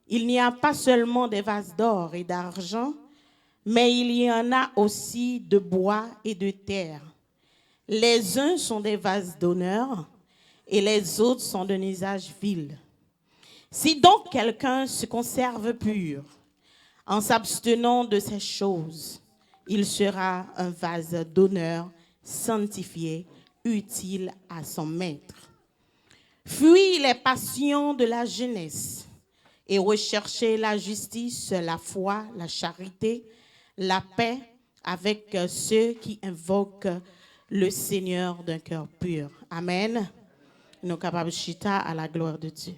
il n'y a pas seulement des vases d'or et d'argent, mais il y en a aussi de bois et de terre. Les uns sont des vases d'honneur et les autres sont d'un usage vil. Si donc quelqu'un se conserve pur en s'abstenant de ces choses, il sera un vase d'honneur, sanctifié, utile à son maître. Fuyez les passions de la jeunesse et recherchez la justice, la foi, la charité, la paix avec ceux qui invoquent le Seigneur d'un cœur pur. Amen. Nous sommes capables de chita à la gloire de Dieu.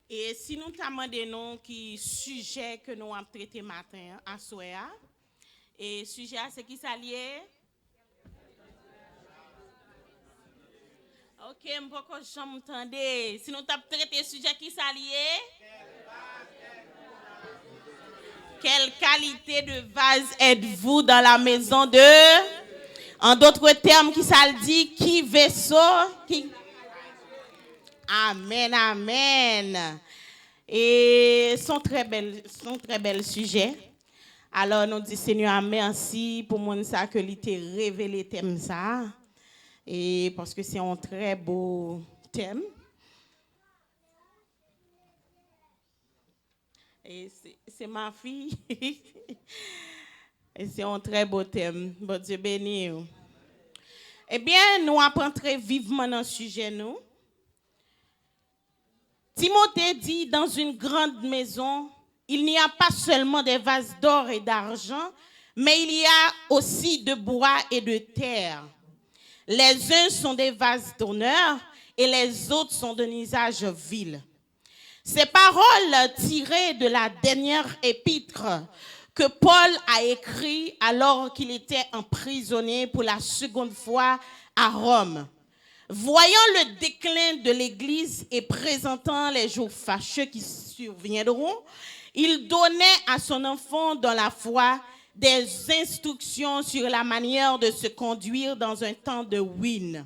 Et si nous demandons qui sujet que nous avons traité matin à Soya, et sujet c'est qui s'allie? Ok, je ne peux pas entendre. Si nous avons traité sujet qui s'allie? Quelle qualité de vase êtes-vous dans la maison de? En d'autres termes, qui ça le dit? Qui vaisseau? Qui? Amen, amen. Et sont très belles sujets. Alors nous disons Seigneur merci pour mon ça que il t'a révélé thème ça. Et parce que c'est un très beau thème. Et c'est ma fille. Et c'est un très beau thème. Bon Dieu béni. Eh bien, nous apprenons très vivement dans le sujet nous. Timothée dit, dans une grande maison, il n'y a pas seulement des vases d'or et d'argent, mais il y a aussi de bois et de terre. Les uns sont des vases d'honneur et les autres sont d'un usage vil. Ces paroles tirées de la dernière épître que Paul a écrite alors qu'il était emprisonné pour la seconde fois à Rome. Voyant le déclin de l'Église et présentant les jours fâcheux qui surviendront, il donnait à son enfant dans la foi des instructions sur la manière de se conduire dans un temps de ruine.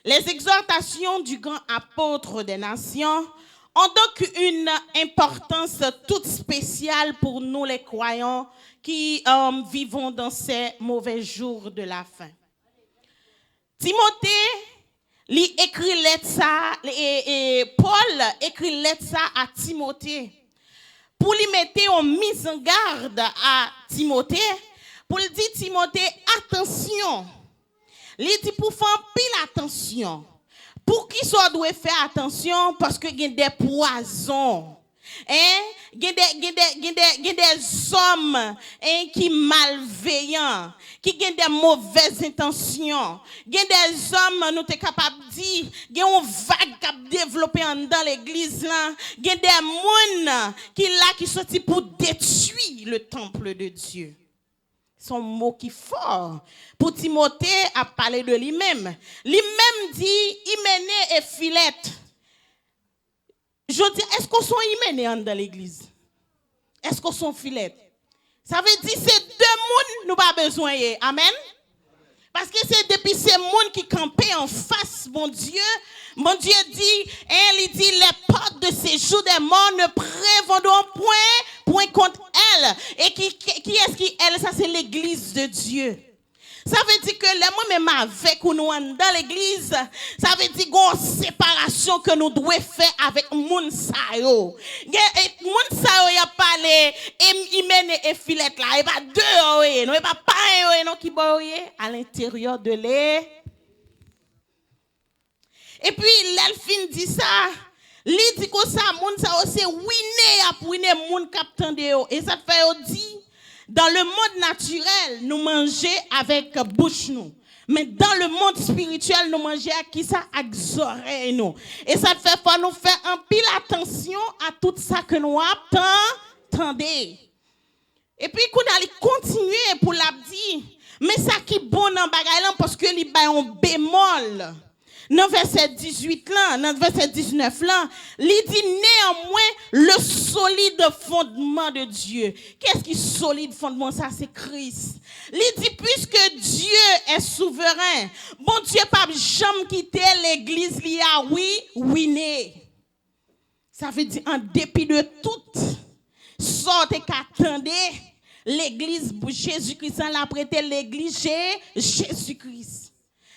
Les exhortations du grand apôtre des nations ont donc une importance toute spéciale pour nous les croyants qui vivons dans ces mauvais jours de la fin. Timothée écrit lettre ça et Paul écrit lettre ça à Timothée pour lui mettre en mise en garde à Timothée pour lui dire Timothée attention. Il dit pour faire pile attention. Pour qui ça doit faire attention parce que il y a des poisons. Il y a des hommes qui malveillants, qui ont des mauvaises intentions. Il y a des hommes, nous sommes capables de dire, il y a une vague qui a développé dans l'église. Il y a des gens qui sont pour détruire le temple de Dieu. Son mot qui est fort. Pour Timothée, a parlé de lui-même. Lui-même dit, Hyménée et Philette. Je dis, est-ce qu'on sont Hyménée dans l'église? Est-ce qu'on sont Philette? Ça veut dire, c'est deux mondes, nous pas besoin. Amen? Parce que c'est depuis ces mondes qui campaient en face, mon Dieu dit, il dit, les portes de ces jours des morts ne prévendront point contre elle. Et qui est-ce qui elle? Ça, c'est l'église de Dieu. Ça veut dire que les moi-même avec nous dans l'église, ça veut dire qu'il y a une séparation que nous devons faire avec moun sa yo. Moun sa yo y a parlé Hyménée et Philette là, et pas deux non, et pas non qui boye à l'intérieur de l'é. Et puis l'elfine dit ça, li dit que ça moun sa yo c'est winé a winé moun captain de yo et ça te fait dit dans le monde naturel, nous mangeons avec bouche nous. Mais dans le monde spirituel, nous mangeons à qui ça? Avec oreilles nous. Et ça fait faut nous faire un pile attention à tout ça que nous attendons. Et puis qu'on allait continuer pour la dire, mais ça qui est bon dans bagay là parce que li ba un bémol. Dans verset 18 là, dans verset 19 là, il dit néanmoins le solide fondement de Dieu. Qu'est-ce qui est solide fondement? Ça, c'est Christ. Il dit puisque Dieu est souverain. Bon Dieu pas jamais quitter l'église li a oui né. Ça veut dire en dépit de tout sorte qu'attendez l'église Jésus-Christ l'a prêté l'église Jésus-Christ.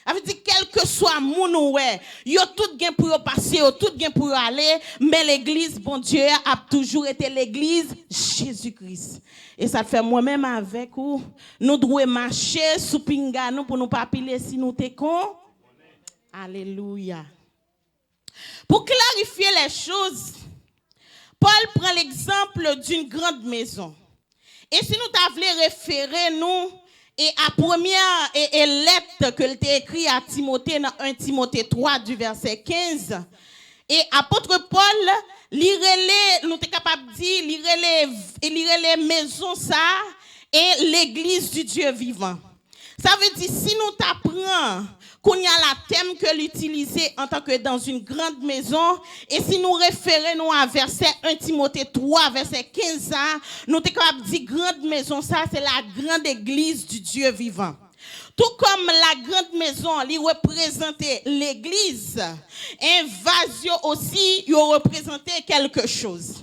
Ça veut dire quel que soit mon ouais, yo tout gain pour passer, yo tout gain pour aller, mais l'église bon Dieu a toujours été l'église Jésus-Christ. Et ça fait moi-même avec vous, nous devons marcher sous pinga nous pour nous pas piler si nous t'es con. Alléluia. Pour clarifier les choses, Paul prend l'exemple d'une grande maison. Et si nous t'avons référé nous et à première lettre que t'a écrit à Timothée dans 1 Timothée 3 du verset 15 et apôtre Paul lire nous t'es capable de dire lire les maisons ça et l'église du Dieu vivant. Ça veut dire si nous t'apprenons qu'on y a la thème que l'utiliser en tant que dans une grande maison et si nous référons à verset 1 Timothée 3 verset 15 nous t'es capable de dire grande maison ça c'est la grande église du Dieu vivant. Tout comme la grande maison lui représentait l'église, un vase aussi il représentait quelque chose.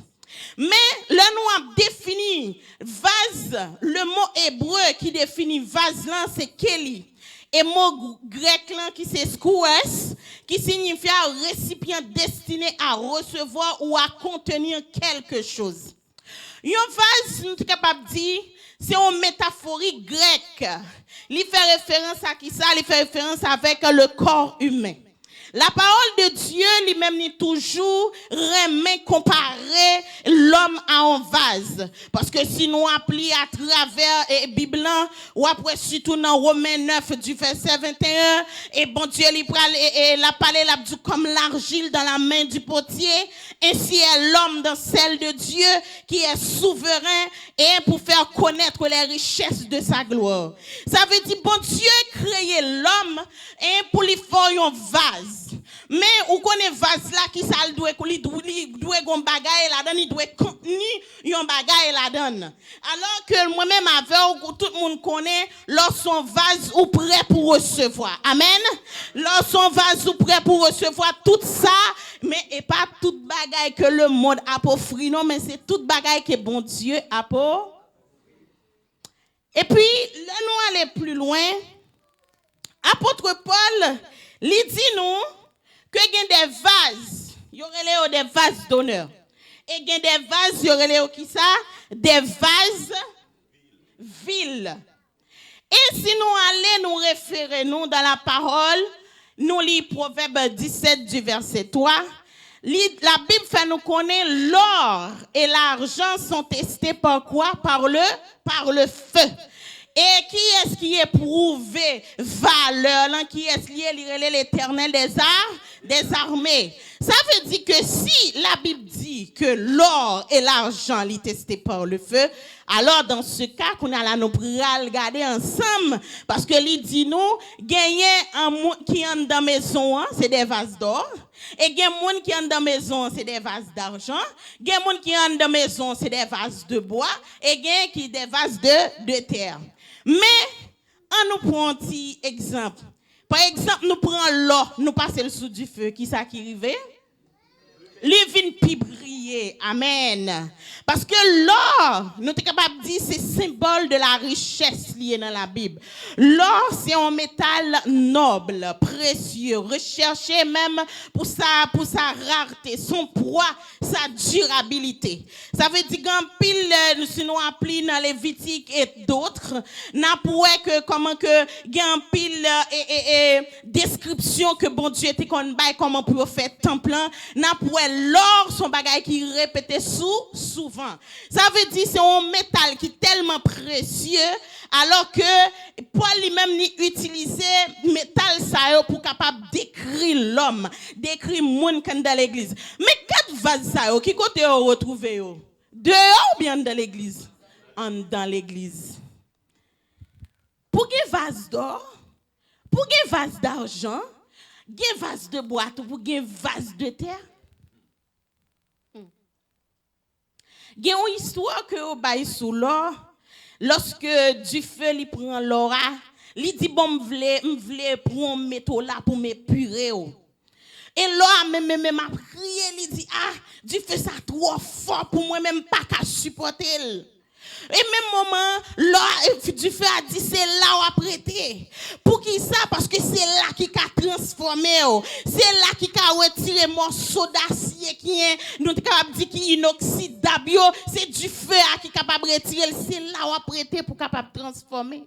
Mais là nous avons défini vase, le mot hébreu qui définit vase là c'est keli. Et mot grec là qui c'est skoues qui signifie un récipient destiné à recevoir ou à contenir quelque chose. Un vase nous sommes capable de dire c'est une métaphorique grecque. Il fait référence à qui ça? Il fait référence avec le corps humain. La parole de Dieu lui-même n'est toujours remet comparer l'homme à un vase. Parce que si nous appelons à travers la Bible, ou après surtout dans Romains 9 du verset 21, et bon Dieu lui parle et la parole l'a dit comme l'argile dans la main du potier, ainsi est l'homme dans celle de Dieu qui est souverain et pour faire connaître les richesses de sa gloire. Ça veut dire bon Dieu créé l'homme et pour lui faire un vase. Mais on connaît vase là qui ça doit gon bagaille là-dedans, il doit contenir un bagaille là-dedans. Alors que moi-même avec tout le monde connaît lorsqu'on vase ou prêt pour recevoir. Amen. Lorsqu'on vase ou prêt pour recevoir tout ça, mais et pas toute bagaille que le monde a pour offrir non, mais c'est toute bagaille que bon Dieu a pour. Et puis là nous aller plus loin. Apôtre Paul lui dit nous que il y a des vases, il y aurait des vases d'honneur. Et il y a des vases, il y aurait qui ça? Des vases vils. Et si nous allons nous référer nous dans la parole, nous lisons Proverbe 17 du verset 3. La Bible fait nous connaître l'or et l'argent sont testés par quoi? Par le feu. Et qui est-ce qui éprouvé valeur là, qui est lié l'Éternel des armées. Ça veut dire que si la Bible dit que l'or et l'argent sont testés par le feu, alors dans ce cas qu'on a là nous pour regarder ensemble parce que il dit nous gagner un monde qui est dans maison c'est des vases d'or et gagne monde qui est dans maison c'est des vases d'argent, gagne monde qui est dans maison c'est des vases de bois et gagne qui des vases de terre. Mais, on nous prend un petit exemple. Par exemple, nous prenons l'eau, nous passons le sous du feu. Qui ça qui arrive? Les vins puis briller. Amen. Parce que l'or, nous sommes capables de dire, c'est symbole de la richesse liée dans la Bible. L'or, c'est un métal noble, précieux, recherché même pour sa rareté, son poids, sa durabilité. Ça veut dire qu'en pile, si nous appelons dans les Lévitique et d'autres, n'a pas que comment que en pile et description que bon Dieu était qu'on bail comment pour faire temple, n'a pas l'or son bagage qui répétait souvent. Ça veut dire c'est un métal qui est tellement précieux alors que Paul lui-même ni utilisé métal ça pour capable décrire l'homme, décrire monde dans l'église. Mais quatre vases ça qui côté on retrouver yo? Dehors ou bien dans l'église? Dans l'église. Pour que vase d'or, pour que vase d'argent, que vase de bois, pour que vase de terre. Il y a une histoire que au bail sous l'or, lorsque du feu lui prend l'or, Il dit bon m'vle pour un métaux là pour m'épurer. Et là même a crié, il dit ah, Dieu fait ça trop fort pour moi même pas qu'à supporter. Et même moment, là, du feu a dit, c'est là où a prêté. Pour qui ça? Parce que c'est là qui a transformé. C'est là qui a retiré morceau d'acier qui est, nous capable dire qui est inoxydable. C'est du feu qui est capable de retirer. C'est là où a prêté pour capable transformer.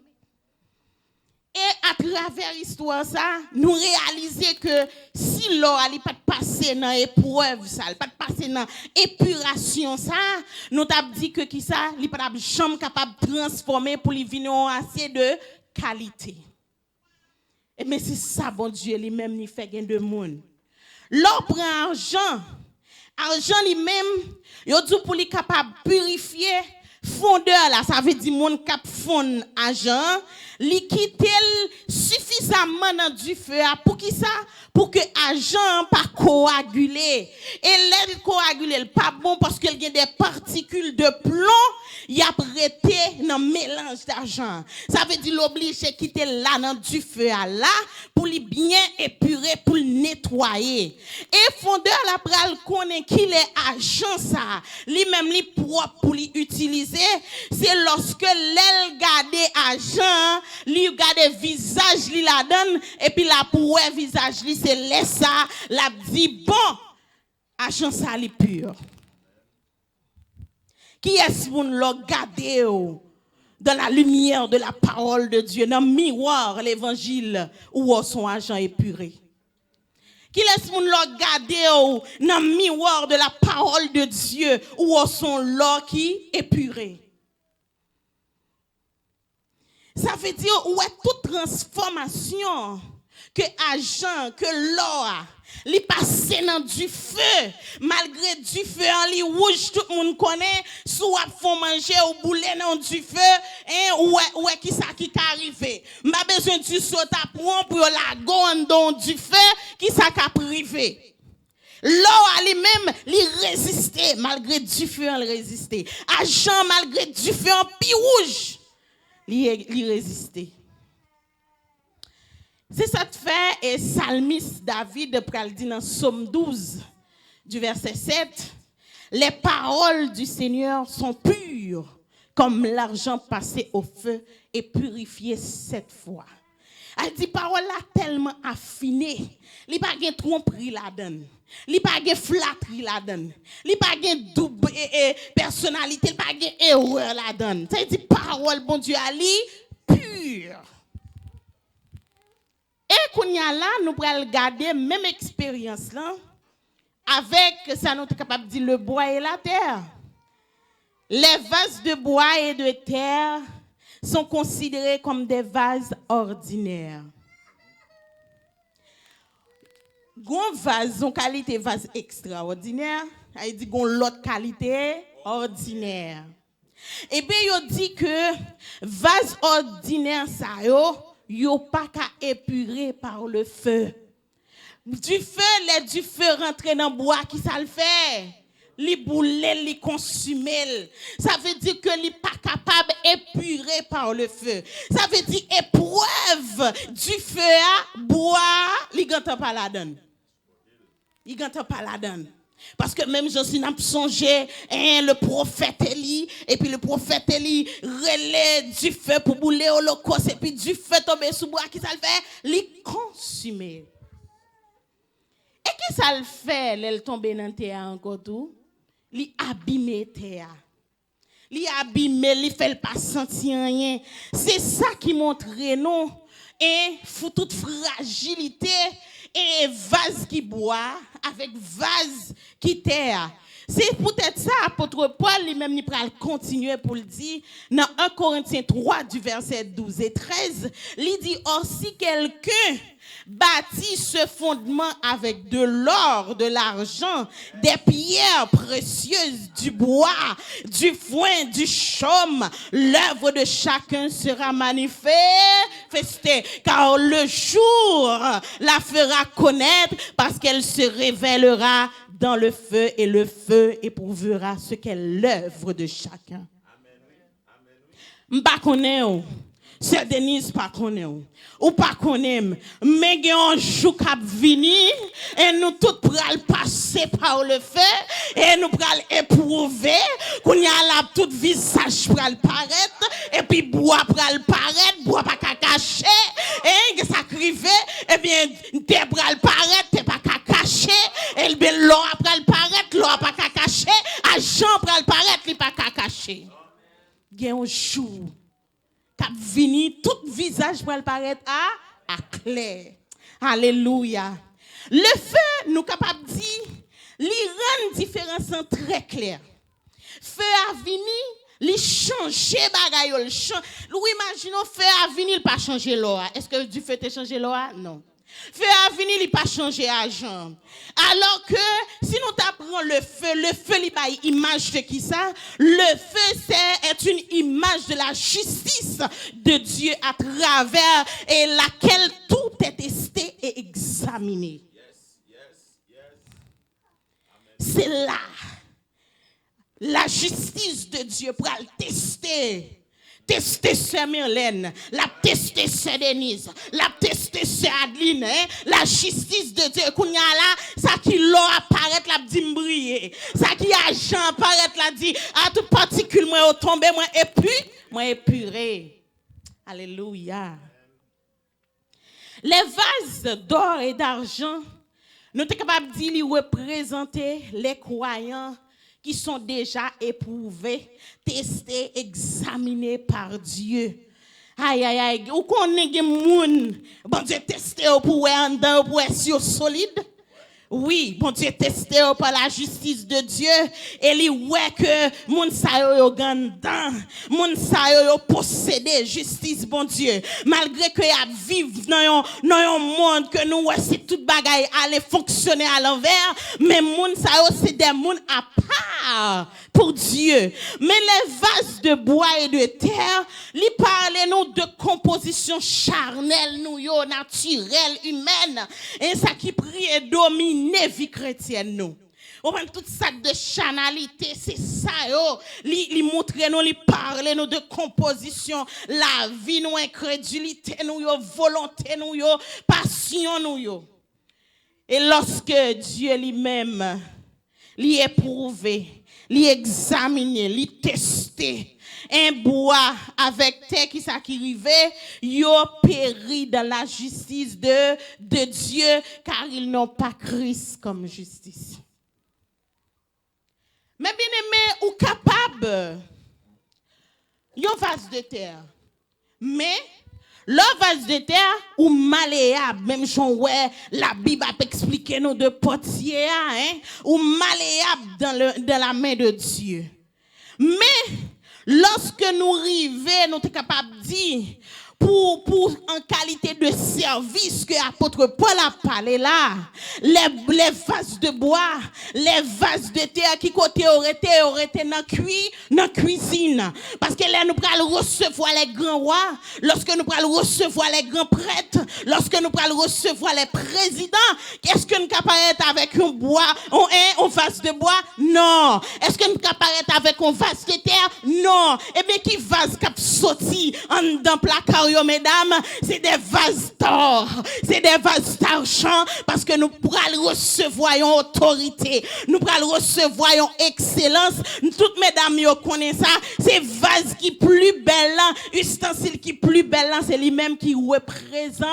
Et à travers l'histoire ça, nous réaliser que si l'eau n'est pas passé dans l'épreuve ça, pas passer dans épuration ça, nous t'avons dit que qui ça, il pas jamais capable de transformer pour lui venir en acier de qualité. Et mais c'est ça bon Dieu lui-même il fait gain de monde. L'eau prend argent lui-même, il dit pour lui capable purifier fondeur là, ça veut dire monde cap fond argent, li quitter suffisamment dans du feu pour qui ça? Pour que argent pas coaguler. Et l'air coaguler pas bon parce qu'il y a des particules de plomb, il a prêté dans mélange d'argent. Ça veut dire l'obliger quitter là dans du feu là pour lui bien épurer, pour le nettoyer. Et fondeur la pral connaît qu'il est argent ça, lui même li propre pour lui utiliser, c'est lorsque l'aile garder argent, lui garder visage li la donne et puis la pour visage li c'est laisse ça, la dit bon, argent ça li pur. Qui est-ce qu'on l'a gardé dans la lumière de la parole de Dieu, dans le miroir l'évangile où son argent est puré? Qui laisse mon l'a garder dans le miroir de la parole de Dieu où son l'or qui est puré? Ça veut dire où est toute transformation que argent, que l'or, li passe dans du feu, malgré du feu en li rouge, tout le monde connaît, soit font manger ou bouler dans du feu, ouais, qui ça qui arrivé. M'a besoin du saut à prendre pour la gonde dans du feu, qui ça qui a privé. L'eau a lui-même, li résisté, malgré du feu, elle résisté. Argent, malgré du feu en pi rouge, li résisté. C'est ça que fait et psalmiste David pral dit dans Psaume 12 du verset 7, les paroles du Seigneur sont pures comme l'argent passé au feu et purifié 7 fois. Elle dit parole là tellement affinée, li pa gen tromperie la donne. Li pa gen flatterie la donne. Li pa gen double personnalité, li pa gen erreur la donne. Ça dit parole bon Dieu ali pure. Et qu'on y a là, nous pourrons garder même expérience là, avec ça nous sommes capables de dire le bois et la terre. Les vases de bois et de terre sont considérés comme des vases ordinaires. Gon vase, son qualité vase extraordinaire, il dit gon l'autre qualité ordinaire. Et bien il dit que vase ordinaire ça yo pas qu'à épurer par le feu. Du feu rentrer dans bois qui ça le fait. Li bouler, li consumer. Ça veut dire que li pas capable épurer par le feu. Ça veut dire épreuve du feu à bois, li ganta pas la donne. Il ganta pas la donne. Parce que même je suis songé, le prophète Élie, et puis le prophète Élie relais du feu pour bouler holocauste, et puis du feu tomber sous bois, qui ça le fait? Les consumer. Et qui ça le fait, l'elle tomber dans terre encore tout? Li abîmer terre. Li abîmer, li fait pas sentir rien. C'est ça qui montre non, et faut toute fragilité. Et vase qui boit avec vase qui terre. C'est peut-être ça, apôtre Paul, lui-même, il va continuer pour le dire. Dans 1 Corinthiens 3, du verset 12 et 13, il dit, or si quelqu'un bâtit ce fondement avec de l'or, de l'argent, des pierres précieuses, du bois, du foin, du chaume, l'œuvre de chacun sera manifestée, car le jour la fera connaître parce qu'elle se révélera dans le feu et le feu éprouvera ce qu'est l'œuvre de chacun. M'pa connaît Sœur Denise pas connaît ou pas connaît mais il y a un jour qui venir et nous tous pral passer par le feu et nous pral éprouver qu'on y a là tout visage pral paraître et puis bois pral paraître bois pas cacher et que ça crive et bien t'es pral paraître t'es pas cacher et bien l'eau pral paraître l'eau pas cacher argent pral paraître il pas cacher il y a un jour cap vini tout visage pour paraître à clair. Alléluia. Le feu nous capable dire li rend différence très clair. Feu a vini, li changer bagay le change. Nous imaginons feu a vini il pas changer l'eau. Est-ce que du feu te changer l'eau? Non. Feu a vini il pas changer argent. Alors que si nous t'apprenons le feu li ba image de qui ça? Le feu est une image de la justice de Dieu à travers et laquelle tout est testé et examiné. C'est là la justice de Dieu pour le tester Sœur Myrlène, la tester Sœur Denise, la tester Sœur Adeline, la justice de Dieu. Qu'on y a là, ça qui l'eau apparaît la dit briller, ça qui argent apparaît la dit à tout particule moi tomber moi épuré. Alléluia. Les vases d'or et d'argent, nous sommes capables de dire qu'ils représentent les croyants qui sont déjà éprouvés, testés, examinés par Dieu. Aïe, aïe, aïe. Ou qu'on ait des gens, bon Dieu testé pour être solide. Oui, bon Dieu testé par la justice de Dieu. Et il ouais que moun sa yo gandan, moun sa yo possédé justice bon Dieu. Malgré que y a vivre dans un monde que nous ouais c'est toute bagaille aller fonctionner à l'envers, mais moun sa yo c'est des moun à part pour Dieu. Mais les vases de bois et de terre, li parlent nous de composition charnelle nous yo naturelle humaine et ça qui prie et domine vie chrétienne nous. On prend toute ça de chanalité, c'est ça yo, li montre nous, li parle nous de composition, la vie nous, incrédulité nous yo, volonté nous yo, passion nous yo. Et lorsque Dieu lui-même li éprouvé, li examiné, li testé un bois avec terre qui s'arrivait, yo péri dans la justice de Dieu car ils n'ont pas Christ comme justice. Mais bien aimé ou capable yon vase de terre. Mais le vase de terre ou malléable, même si ouais la Bible a expliqué nous de potier ou malléable dans la main de Dieu. Mais lorsque nous arrivons, nous sommes capables de dire pour en qualité de service que l'apôtre Paul a parlé là, les vases de bois, les vases de terre qui côté auraient été dans cuisine. Parce que là, nous allons recevoir les grands rois, lorsque nous allons recevoir les grands prêtres, lorsque nous allons recevoir les présidents, est-ce que nous apparaître avec un bois, un vase de bois? Non. Est-ce que nous apparaître avec un vase de terre? Non. Eh bien, qui vase qui a sorti en dans placard? Mesdames, c'est des vases d'or, c'est des vases d'argent parce que nous pourrons recevoir une autorité, nous pourrons recevoir une excellence. Toutes mesdames, vous connaissez ça, c'est vases qui plus belles, ustensile qui plus belle, c'est lui-même qui représente.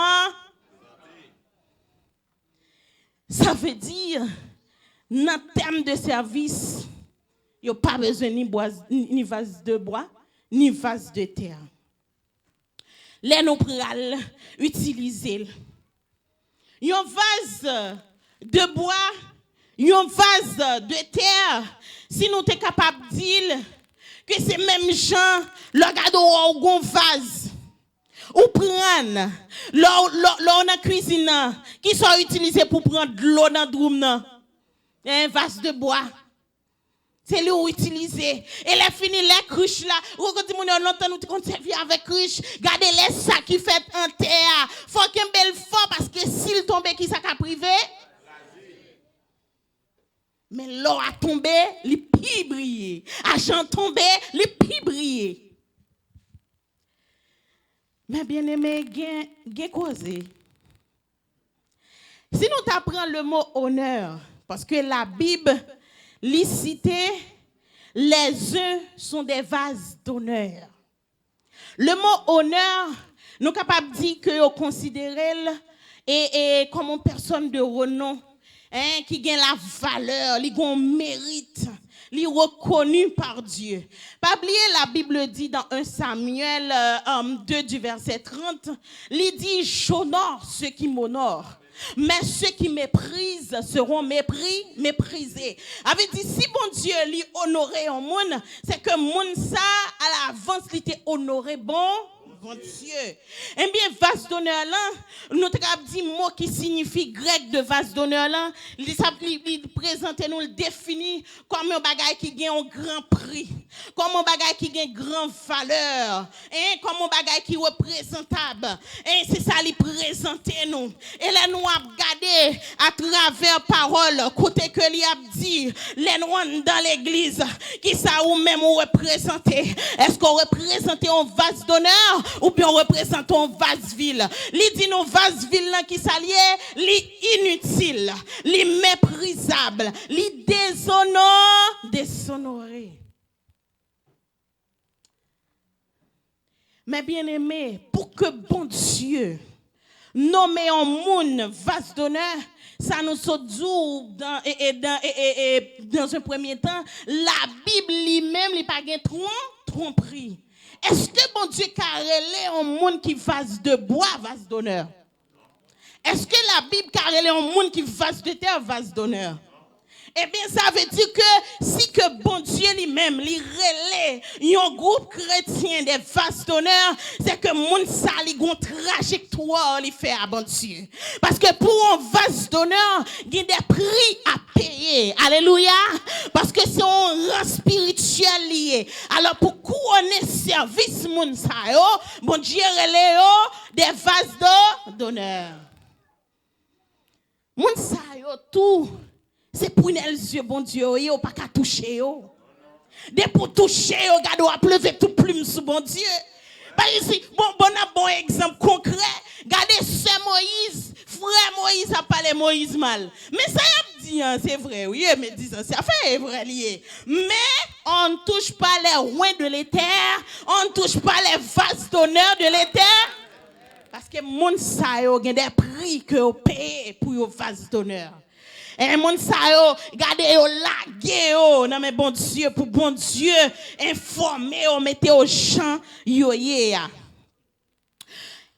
Ça veut dire, dans le terme de service, il n'y a pas besoin ni vase de bois, ni vase de terre. Les nous pral utiliser. Un vase de bois, un vase de terre, si nous sommes capables de dire que c'est même gens, le gado ou un vase, ou prendre l'eau dans cuisine qui sont utilisés pour prendre de l'eau dans droum, un vase de bois. C'est lui où utiliser. Et les fini les cruches là. Ou quand tu m'as longtemps nous te servir avec cruche. Gardez les sacs qui fait en terre. Faut qu'un bel fort parce que s'il tombe qui ça a privé. Mais l'eau a tombé, les pi briller. Argent tombé, les pi briller. Mais bien aimé, gen causé. Si nous t'apprenons le mot honneur, parce que la Bible cite, les uns sont des vases d'honneur. Le mot honneur, nous sommes capables de dire que vous considérez et comme une personne de renom, qui gagne la valeur, qui a un mérite, qui est reconnu par Dieu. Pas oublier, la Bible dit dans 1 Samuel 2 du verset 30, il dit « J'honore ceux qui m'honorent. Mais ceux qui méprisent seront méprisés. » Avait dit, si bon Dieu lui honorait en monde, c'est que monde ça, à l'avance, il était honoré bon Dieu. Eh bien, vase d'honneur là, nous avons dit mot qui signifie grec de vase d'honneur là, il présente nous le définit comme un bagage qui gagne un grand prix, comme un bagage qui gagne grande valeur, et comme un bagage qui est représentable. Et c'est ça lui présenter nous. Et là nous avons regardé à travers parole côté que lui a dit les noirs dans l'église qui ça ou même représenter. Est-ce qu'on représente un vase d'honneur ou bien on représente un vase vil? Li dit nos vase vil là qui s'allié, li inutile, li méprisable, li déshonoré. Mais bien aimé, pour que bon Dieu nomme en monde vase d'honneur, ça nous saute dans un premier temps, la Bible lui-même n'est pas tromperie. Est-ce que bon Dieu carrelé un monde qui vase de bois, vase d'honneur? Est-ce que la Bible carrelé un monde qui vase de terre, vase d'honneur? Eh bien, ça veut dire que si que bon Dieu lui-même, lui relève un groupe chrétien des vases d'honneur, c'est que mon sali gon trajectoire lui fait à bon Dieu. Parce que pour un vase d'honneur, il y a des prix à payer. Alléluia. Parce que c'est un rang spirituel lié. Alors pour couronner service mon sa yo, bon Dieu relève des vases d'honneur. Mon sa yo tout c'est pour les yeux, bon Dieu, yo pas qu'à toucher yo. Dès pour toucher yo, gado a pleuvé tout plume sous bon Dieu. Par ici, bon exemple concret. Regardez frère Moïse a parlé Moïse mal. Mais ça y a dit, c'est vrai, oui, mais disons, ça fait vrai lié. Mais on ne touche pas les rois de l'éther, on ne touche pas les vases d'honneur de l'éther. Parce que mon sa yo gen des prix que vous payez pour vos vases d'honneur. Et mon sa yo, regardez yo lagué yo, non mais bon Dieu, pour bon Dieu, informer yo, mettez au champ yo yeah.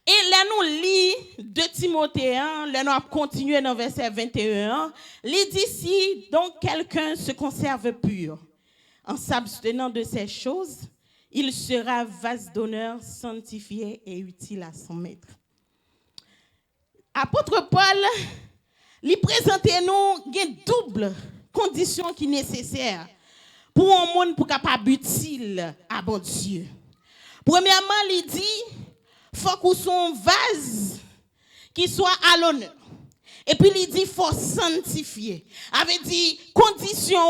Et là nous lit 2 Timothée 1, là nous avons continué dans verset 21, il dit si donc quelqu'un se conserve pur, en s'abstenant de ces choses, il sera vase d'honneur, sanctifié et utile à son maître. Apôtre Paul, lui présente nous une double condition qui est nécessaire pour un monde pour capable utile à bon Dieu. Premièrement, il dit faut qu'on soit un vase qui soit à l'honneur. Et puis il dit faut sanctifier. Avait dit condition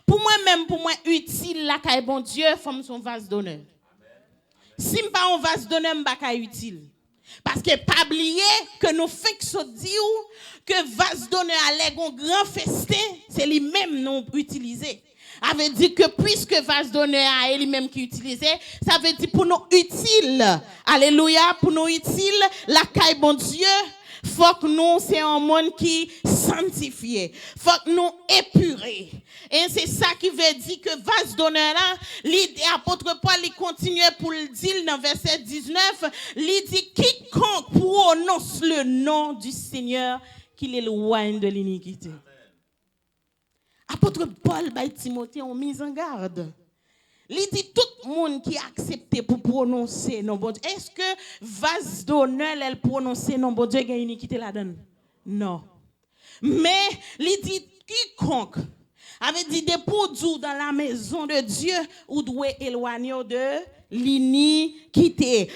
pour moi-même pour moi utile là kay bon Dieu, faut son vase d'honneur. Si m'pas un vase d'honneur m'pas utile. Parce que pas oublier que nous fixons dire que vase d'honneur allait un grand festin, c'est lui-même nous utiliser. Ça veut dire que puisque vase d'honneur a lui-même qui utilisait, ça veut dire pour nous utile. Alléluia, pour nous utile, la caille bon Dieu, faut que nous c'est un monde qui sanctifié, faut que nous épuré. Et c'est ça qui veut dire que vase d'honneur là, l'idée apôtre Paul il continue pour le dire dans verset 19, il dit quiconque prononce le nom du Seigneur qu'il éloigne de l'iniquité. Apôtre Paul by Timothée ont mis en garde. Il dit tout le monde qui a accepté pour prononcer non bon Dieu. Est-ce que vase d'honneur elle prononcer non bon Dieu il y a iniquité là-dedans? Non. Mais il dit quiconque avait dit des pour dans la maison de Dieu ou doit éloigner de l'iniquité.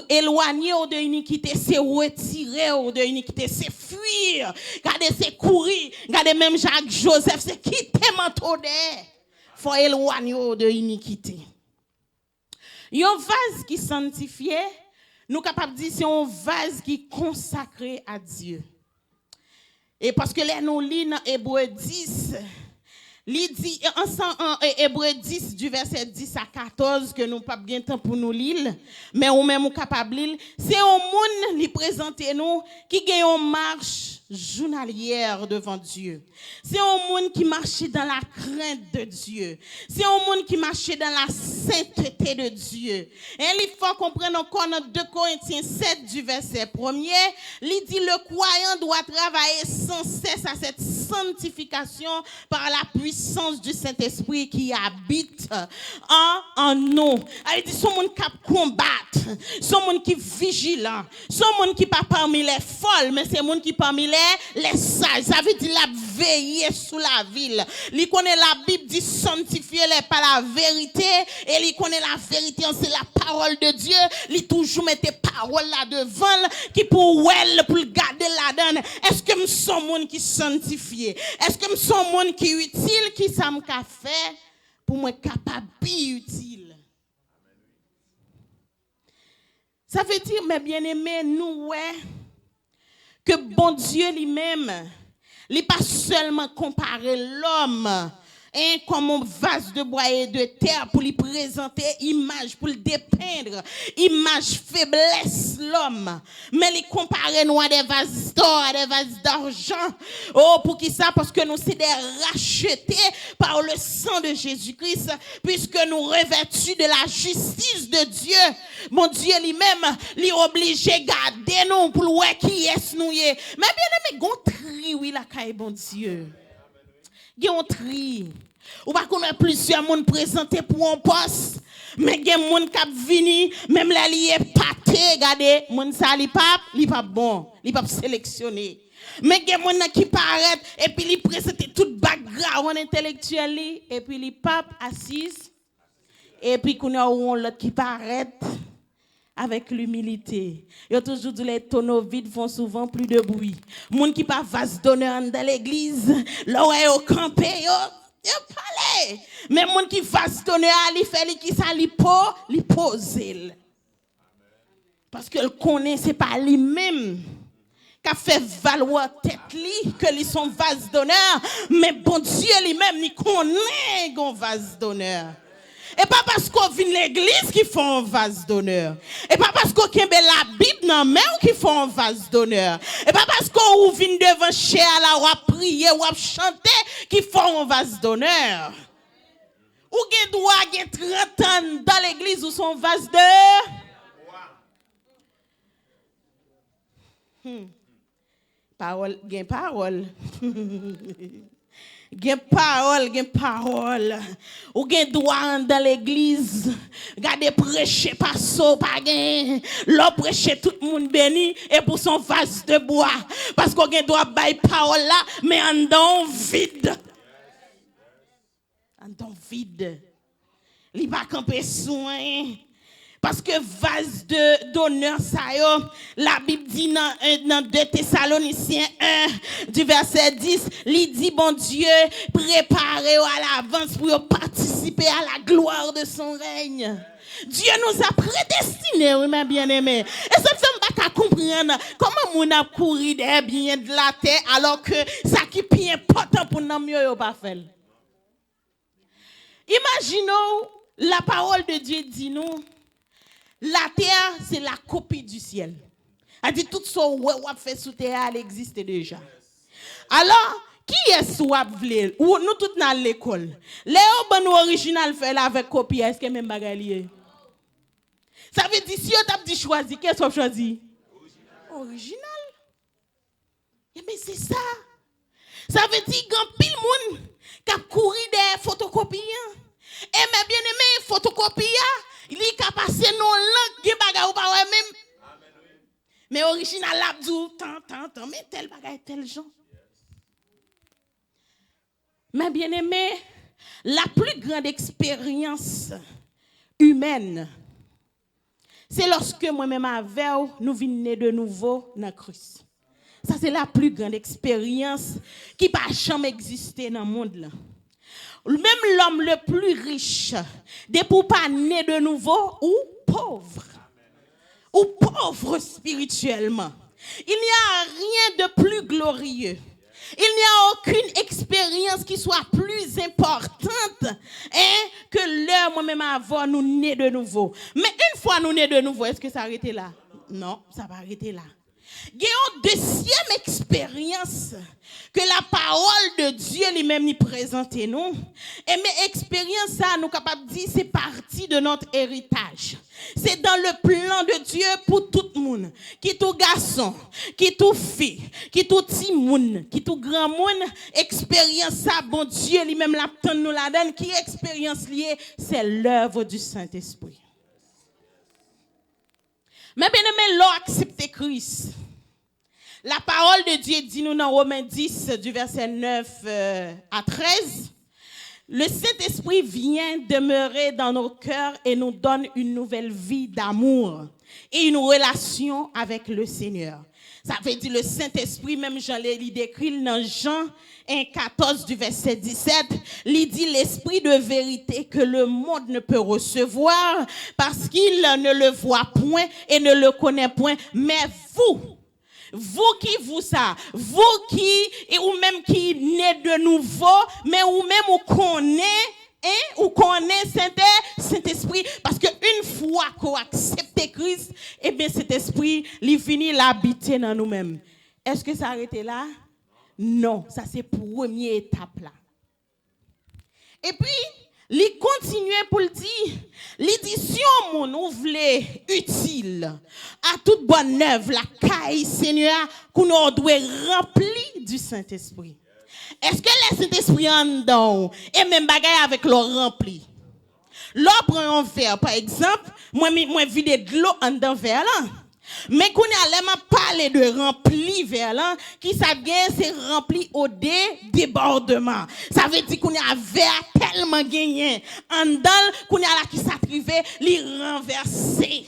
Éloigner de l'iniquité, c'est retirer de l'iniquité, c'est fuir. Regardez, c'est courir. Regardez, même Jacques Joseph, c'est quitter manteau d'air. Faut éloigner de l'iniquité. Un vase qui sanctifié, nous capables de dire c'est un vase qui est consacré à Dieu. Et parce que là, nous lisons dans Hébreu 10, il dit en Hébreu 10 du verset 10 à 14 que nous pas bien temps pour nous lire, mais ou même ou capable lire, c'est un monde qui présente nous qui gagne une marche journalière devant Dieu. C'est un monde qui marche dans la crainte de Dieu. C'est un monde qui marche dans la sainteté de Dieu. Et il faut comprendre encore dans 2 Corinthiens 7 du verset 1er, il dit le croyant doit travailler sans cesse à cette sanctification par la puissance du Saint-Esprit qui habite en nous. Il dit son monde qui combattre, son monde qui vigilant, son monde qui pas parmi les folles, mais c'est monde qui parmi les sages. Ça veut dire la veiller sous la ville. Il connaît la Bible dit sanctifiez-les par la vérité et il connaît la vérité, c'est la parole de Dieu. Il toujours mettait parole là devant qui pour elle pour garder la donne. Est-ce que nous sommes monde qui sanctifié? Est-ce que nous sommes monde qui utile qui ça me fait pour moi capable utile? Ça veut dire mes bien-aimés nous ouais que bon Dieu lui-même, il n'est pas seulement comparer l'homme comme un vase de bois et de terre pour lui présenter image, pour le dépeindre, image faiblesse l'homme, mais il comparer nous à des vases d'or, à des vases d'argent. Oh, pour qui ça? Parce que nous sommes des rachetés par le sang de Jésus-Christ, puisque nous revêtus de la justice de Dieu. Mon Dieu lui-même, il est obligé de garder nous pour voir qui est nous. Mais bien aimé, gon tri, oui, la caille, bon Dieu. Gon tri. Ou pas qu'on a plusieurs monde présenté pour un poste, mais gen monde qui vini, même là li est pâté, regardez, monde ça li pas bon, li pas sélectionné. Mais gen monde qui paraît et puis li présente tout background intellectuel et puis li pas assise et puis qu'on a l'autre qui paraît avec l'humilité. Yo toujours dit les tonneaux vides font souvent plus de bruit. Monde qui pas vase d'honneur dans l'église, l'oreille au campé yo parler. Mais monde qui vase d'honneur, il fait qui ça li pose. Parce que le connaît c'est pas lui-même qui a fait valoir tête li que li son vase d'honneur, mais bon Dieu lui-même il connaît gon vase d'honneur. Et pas parce qu'on vient l'église qui font un vase d'honneur. Et pas parce qu'on kembe la Bible dans main qui font un vase d'honneur. Et pas parce qu'on vient devant chez la ou à prier ou à chanter qui font un vase d'honneur. Ou gen droit gen 30 ans dans l'église ou son vase de parole, gen parole. Gen parole. Ou gen droit dans l'église. Gade prêcher pas so pas gen. L'on prêcher tout le monde béni et pour son vase de bois parce qu'on gen droit bailler parole là mais en don vide. En don vide. Li pas camper soin. Parce que vase d'honneur ça yo, la Bible dit dans 2 Thessaloniciens 1 du verset 10, il dit bon Dieu, préparez à l'avance pour participer à la gloire de son règne. Dieu nous a prédestinés, oui, mes bien-aimés. Et ça ne fait pas comprendre comment on a couru des biens de la terre alors que ça qui est bien important pour nous mieux pas faire. Imaginons la parole de Dieu dit nous. La terre, c'est la copie du ciel. Elle dit tout ce qu'on fait sous terre, elle existe déjà. Alors, qui est-ce que ou nous tous dans l'école? Les bon original fait avec copie, est-ce que même bagalier? Ça veut dire si on t'a dit choisir, qu'est-ce qu'on choisit? Original. Mais c'est ça. Ça veut dire qu'il y a pile monde qui a couru des photocopies. Et mes bien-aimés, photocopies, il y a passé nos langues, qui bagaille ou pas même. Mais original l'abdou, tant, mais tel bagaille, tel genre. Mes bien-aimés, la plus grande expérience humaine, c'est lorsque moi-même avec nous venons de nouveau dans Christ. Ça, c'est la plus grande expérience qui n'a jamais existé dans le monde. Là. Même l'homme le plus riche, des pour pas né de nouveau ou pauvre. ou pauvre spirituellement, il n'y a rien de plus glorieux. Il n'y a aucune expérience qui soit plus importante que l'heure moi-même avoir nous nés de nouveau. Mais une fois nous nés de nouveau, est-ce que ça arrête là? Non, ça va arrêter là. Il y a une deuxième expérience que la parole de Dieu lui-même nous présente nous. Et mes expériences, ça, nous capables de dire, c'est partie de notre héritage. C'est dans le plan de Dieu pour tout le monde. Qui tout garçon, qui tout fille, qui tout petit monde, qui tout grand monde, expérience ça, bon Dieu lui-même l'attend nous la donne. Qui expérience liée, c'est l'œuvre du Saint-Esprit. Mais bien aimé, l'on accepte Christ. La parole de Dieu dit nous dans Romains 10, du verset 9 à 13, le Saint-Esprit vient demeurer dans nos cœurs et nous donne une nouvelle vie d'amour et une relation avec le Seigneur. Ça veut dire le Saint-Esprit, même Jean l'ai décrit dans Jean 1,14 du verset 17, il dit l'esprit de vérité que le monde ne peut recevoir parce qu'il ne le voit point et ne le connaît point, mais vous qui vous ça, vous qui, ou même qui naît de nouveau, mais ou même ou connaît Saint-Esprit, parce que une fois qu'on accepte Christ, eh bien cet esprit, il finit l'habiter dans nous-mêmes. Est-ce que ça arrête là? Non, ça c'est première étape là. Et puis, il continue pour le dire, l'édition mon ouvre utile à toute bonne œuvre, la caille Seigneur, qu'on doit remplir du Saint-Esprit. Est-ce que le Saint-Esprit en dedans et même bagaille avec l'eau rempli? L'eau prend un verre, par exemple, moi vide de l'eau en dedans verre là. Mais qu'on a parlé de rempli vers là, qui ça bien c'est rempli au débordement. Ça veut dire qu'on a vers tellement gagné en dedans qu'on a là qui s'attrivé, li renversé.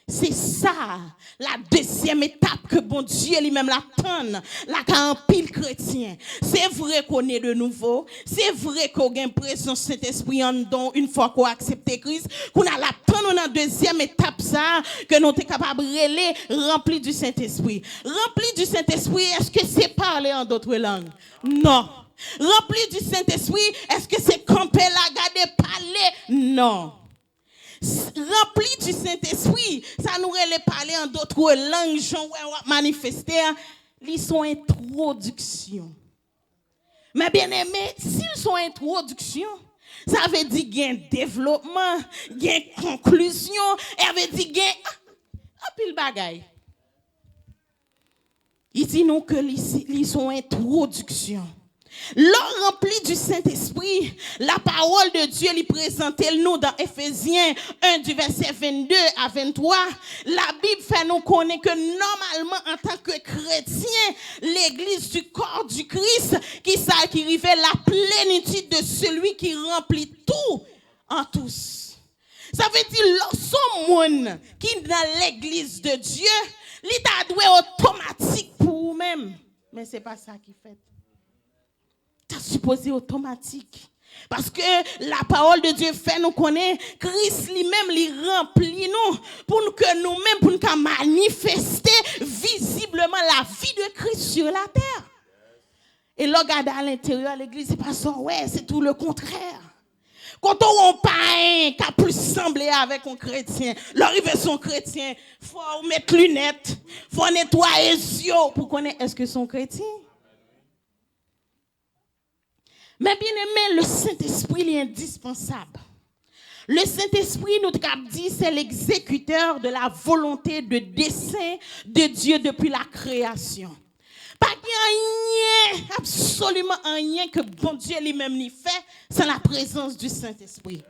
C'est ça, la deuxième étape que bon Dieu lui-même l'attend, la qu'un pile chrétien. C'est vrai qu'on est de nouveau, c'est vrai qu'on a une présence Saint-Esprit en don une fois qu'on a accepté Christ, qu'on a l'attend dans la deuxième étape ça, que nous sommes capables de relayer rempli du Saint-Esprit. Rempli du Saint-Esprit, est-ce que c'est parler en d'autres langues? Non. Rempli du Saint-Esprit, est-ce que c'est camper la garder parler? Non. Rempli du Saint-Esprit, ça nous relève parler en d'autres langues, Jean manifester, ils sont introduction. Mais bien aimé, s'ils sont introduction, ça veut dire qu'il y a un développement, il y a une conclusion, et ça veut dire qu'il y a un pile bagaille. Ici, nous que ils sont introduction. L'homme rempli du Saint-Esprit, la parole de Dieu lui présente nous dans Éphésiens 1 du verset 22 à 23. La Bible fait nous connaître que normalement en tant que chrétien, l'église du corps du Christ, qui arrivait la plénitude de celui qui remplit tout en tous. Ça veut dire son monde qui est dans l'église de Dieu, il doit automatique pour vous-même. Mais c'est pas ça qui fait. C'est supposé automatique. Parce que la parole de Dieu fait nous connaître, Christ lui-même lui remplit nous pour que nous-mêmes, pour nous manifester visiblement la vie de Christ sur la terre. Et là, regarde à l'intérieur de l'église, c'est pas ça, ouais, c'est tout le contraire. Quand on n'a pas un qui a plus semblé avec un chrétien, l'arrivée son chrétien, il faut mettre lunettes, il faut nettoyer les yeux pour connaître est-ce que son chrétien. Mais bien aimé, le Saint-Esprit est indispensable. Le Saint-Esprit, nous avons dit, c'est l'exécuteur de la volonté de dessein de Dieu depuis la création. Pas rien, absolument rien que bon Dieu lui-même n'y fait sans la présence du Saint-Esprit.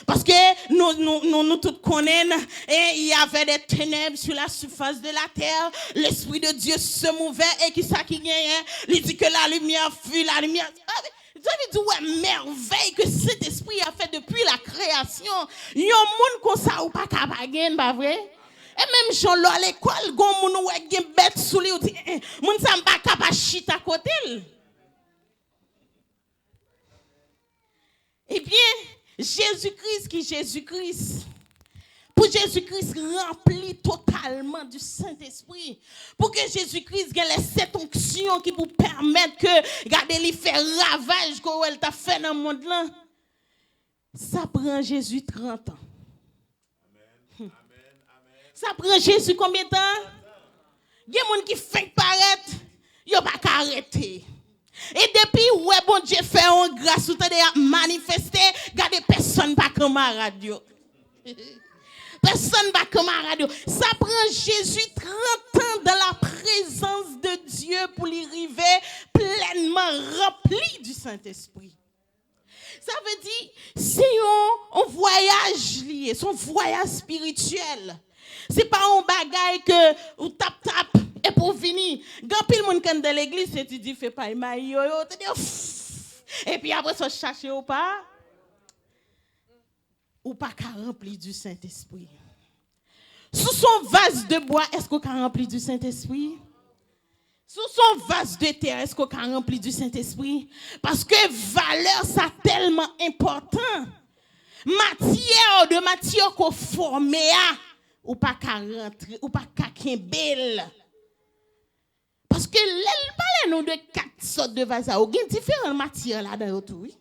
Parce que nous tous connaissons, et il y avait des ténèbres sur la surface de la terre, l'Esprit de Dieu se mouvait, et qui ça qui gagnait? Il dit que la lumière fut la lumière. Vous avez dit, ouais, merveille que cet esprit a fait depuis la création. Il y a un monde comme ça ou pas capable, pas vrai? Et même Jean à l'école, gon moun ou gen bête sous lui, dit, moun ça pas capable chita côté. Eh bien, Jésus-Christ qui Jésus-Christ, pour Jésus-Christ rempli totalement du Saint-Esprit. Pour que Jésus-Christ ait les 7 onctions qui vous permettent que, regardez, il fait ravage qu'il t'a fait dans le monde là. Ça prend Jésus 30 ans. Ça prend Jésus combien de temps? Il y a des gens qui font paraître, ils ne peuvent pas arrêter. Et depuis, ouais, bon Dieu fait une grâce, ou t'as manifesté, regardez, personne pas camarade. Personne pas camarade. Ça prend Jésus 30 ans dans la présence de Dieu pour y arriver pleinement rempli du Saint-Esprit. Ça veut dire, c'est un voyage lié, son voyage spirituel. C'est pas un bagaille que ou tap et pour finir. Quand pile monde quand dans l'église, tu dis fais pas maï yo tu dis et puis après ça chercher ou pas rempli du Saint-Esprit. Sous son vase de bois, est-ce qu'on a rempli du Saint-Esprit? Sous son vase de terre, est-ce qu'on a rempli du Saint-Esprit? Parce que valeur, ça tellement important. Matière qu'on forme, ou pas qu'à rentrer, ou pas qu'à belle. Parce que l'elle parle nous de 4 sortes de vases. Il y a différentes matières là-dedans. Oui.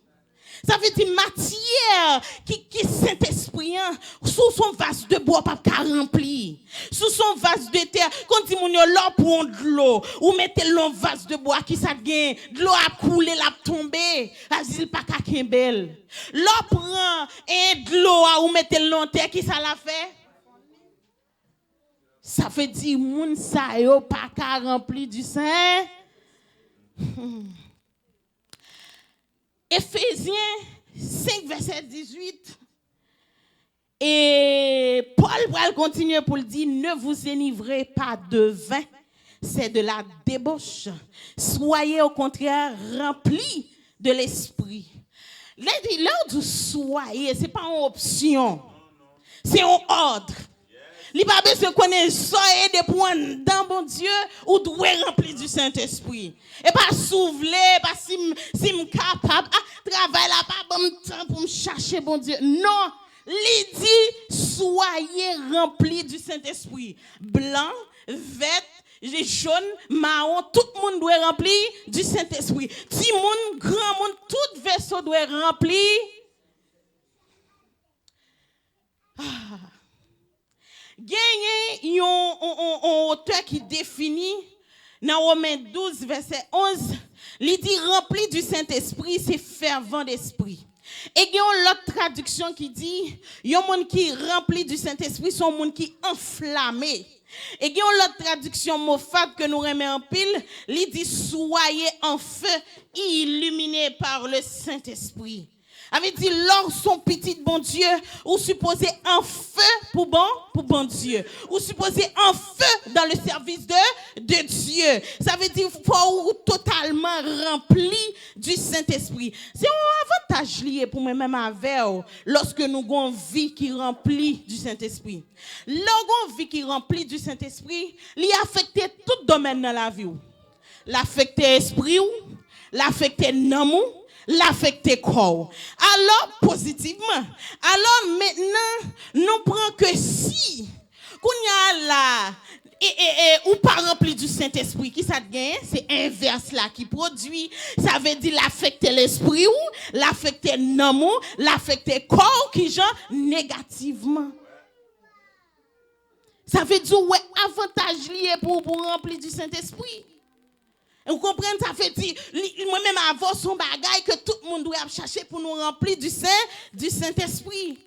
Ça veut dire matière qui Saint-Esprit sous son vase de bois pas qu'à remplir. Sous son vase de terre, quand il y a l'eau pour de l'eau, ou mettez l'eau vase de bois qui ça gagne, de l'eau a coulé, l'a tombé, il pas qu'à belle. L'eau prend et de l'eau ou mettez l'eau en terre qui ça l'a fait. Ça veut dire moun sa yo pas qu'à rempli du Saint. Éphésiens 5 verset 18. Et Paul va continuer pour le dire, ne vous enivrez pas de vin, c'est de la débauche. Soyez au contraire remplis de l'esprit. L'ordre du soyez, ce n'est pas une option, c'est un ordre. Il pas besoin de connaître ça et de prendre dans mon Dieu ou doit remplir du Saint-Esprit. Et pas souffler, pas si me capable, travail là pas bon temps pour me chercher bon Dieu. Non, il dit soyez remplis du Saint-Esprit. Blanc, vert, jaune, marron, tout le monde doit remplir du Saint-Esprit. Petit monde, grand monde, tout vaisseau doit remplir. Il y a un auteur qui définit dans Romains 12, verset 11, il dit rempli du Saint-Esprit, c'est fervent d'esprit. Et il y a l'autre traduction qui dit, il y a un monde qui rempli du Saint-Esprit, c'est un monde qui enflammé. Et il y a l'autre traduction Moffat que nous remettons en pile, il dit soyez en feu, illuminés par le Saint-Esprit. Avait dit, lors son petit bon Dieu, ou supposé en feu pour bon Dieu. Ou supposé en feu dans le service de Dieu. Ça veut dire, faut totalement rempli du Saint-Esprit. C'est un avantage lié pour moi-même avec lorsque nous avons une vie qui remplit du Saint-Esprit. Lorsqu'on vie qui remplit du Saint-Esprit, il affecte tout domaine dans la vie. L'affecte esprit, l'affecte nom, l'affecter corps. Alors, positivement. Alors, maintenant, nous prenons que si, qu'on y a là, ou pas rempli du Saint-Esprit, qui ça gagne, c'est inverse là qui produit. Ça veut dire l'affecter l'esprit ou, l'affecter l'homme ou, l'affecter corps qui genre négativement. Ça veut dire, ouais, avantage lié pour remplir du Saint-Esprit. Vous comprenez, ça fait dire, moi-même avant son bagage que tout le monde doit chercher pour nous remplir du Saint-Esprit.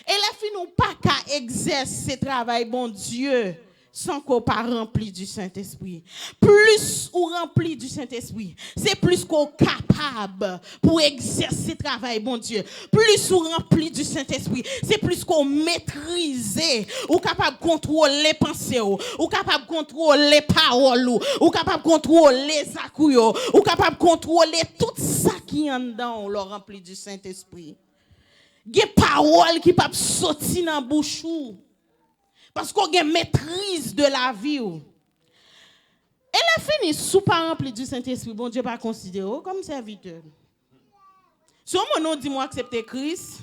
Et la fille nous pas qu'à exercer ce travail, bon Dieu, sans qu'on pas rempli du Saint-Esprit. Plus on rempli du Saint-Esprit, c'est plus qu'on capable pour exercer ce travail, bon Dieu. Plus on rempli du Saint-Esprit, c'est plus qu'on maîtrise, ou capable de contrôler les pensées, ou capable de contrôler les paroles, ou capable de contrôler les accouilles, ou capable de contrôler tout ça qui est en dedans, on rempli du Saint-Esprit. Il y a des paroles qui peuvent sortir dans la bouche. Parce qu'on a une maîtrise de la vie. Elle a fini sous pas rempli du Saint-Esprit. Bon Dieu pas considéré comme serviteur. Si on me dit moi accepter Christ,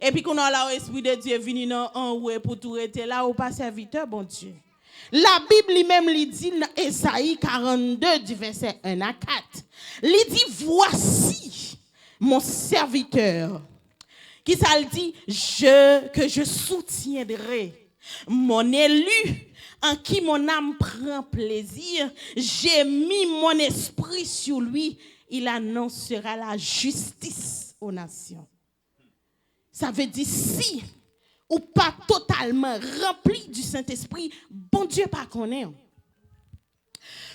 Et puis qu'on a l'esprit de Dieu venu en haut pour tout rester là ou pas serviteur, bon Dieu. La Bible lui-même lui dit dans Ésaïe 42 du verset 1 à 4. Il dit voici mon serviteur. Qui ça le dit que je soutiendrai mon élu en qui mon âme prend plaisir. J'ai mis mon esprit sur lui. Il annoncera la justice aux nations. Ça veut dire si ou pas totalement rempli du Saint-Esprit, bon Dieu pas connaît.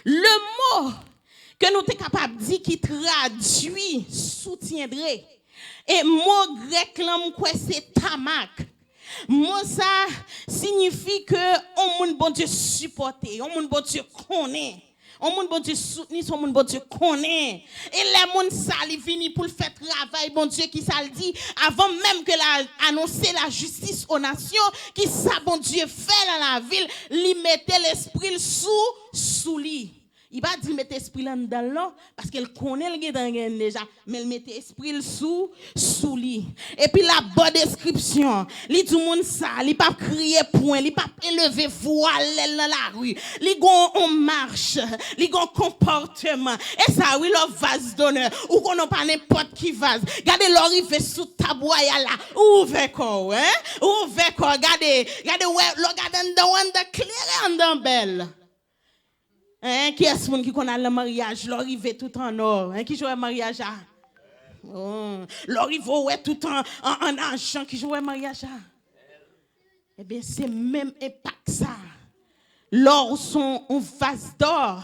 Le mot que nous sommes capables de dire qui traduit soutiendrait. Et mot grec là c'est tamak. Mot ça signifie que on moun bon Dieu supporter, on moun bon Dieu connaît. On moun bon Dieu soutenir, son moun bon Dieu connaît. Et les moun ça li vini pour le faire travail bon Dieu qui ça le dit avant même que la annoncer la justice aux nations, qui ça bon Dieu fait dans la ville, li mettait l'esprit sous lui. Il va dire mettre esprit là dedans parce qu'elle connaît le gain déjà, mais elle mettait esprit sous lui. Et puis la bonne description, li tout monde ça, li pas crier point, li pas élever voile dans la rue. Li gon on marche, li gon comportement. Et ça oui le vase d'honneur ou qu'on pas n'importe qui vase. Regardez l'arrivée sous taboya là, ouvert corps, hein? Ouvert corps, regardez ouais, regardez dans clair en belle. Hein, qui est-ce qui connaît le mariage, l'arrivée tout en or, hein, qui joue le mariage à? Oh, l'arrivée ouais tout en argent, qui joue le mariage à? Eh bien, c'est même impact ça. L'or son un vase d'or,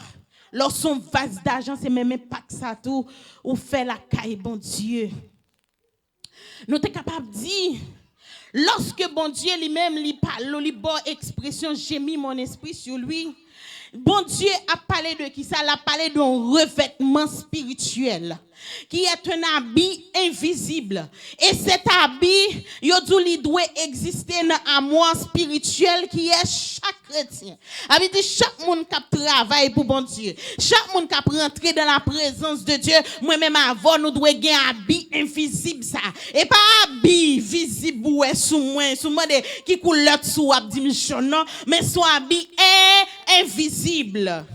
l'or son vase d'argent, c'est même impact ça tout, ou fait la caille, bon Dieu. Nous sommes capables de dire, lorsque bon Dieu lui-même lui parle, lui bonne expression, j'ai mis mon esprit sur lui. Bon Dieu a parlé de qui ça? Il a parlé d'un revêtement spirituel qui est un habit invisible. Et cet habit, il doit exister dans l'amour spirituel qui est chaque chrétien. Ça veut dire chaque monde qui travaille pour bon Dieu. Chaque monde qui rentre dans la présence de Dieu. Moi-même avant, nous devons avoir un habit invisible ça. Et pas habit visible ouais, sous moi qui couleur sous abdi non, mais son habit est invisible.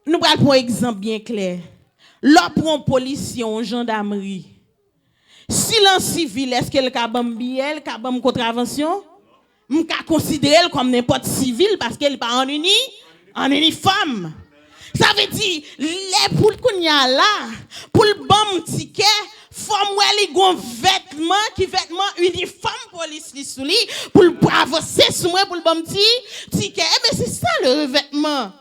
Nous prenons un exemple bien clair. Là pour un policier, un gendarmerie. Silence civil, est-ce qu'elle a bambiel, une contravention? On peut considérer comme n'importe civil parce qu'elle n'est pas en uniforme. Ça veut dire, les pour qu'on y a là, pour le bon ticket, forme les gon vêtements uniforme police li sous lui pour avancer sur moi pour le bon ticket. Eh ben c'est ça le revêtement.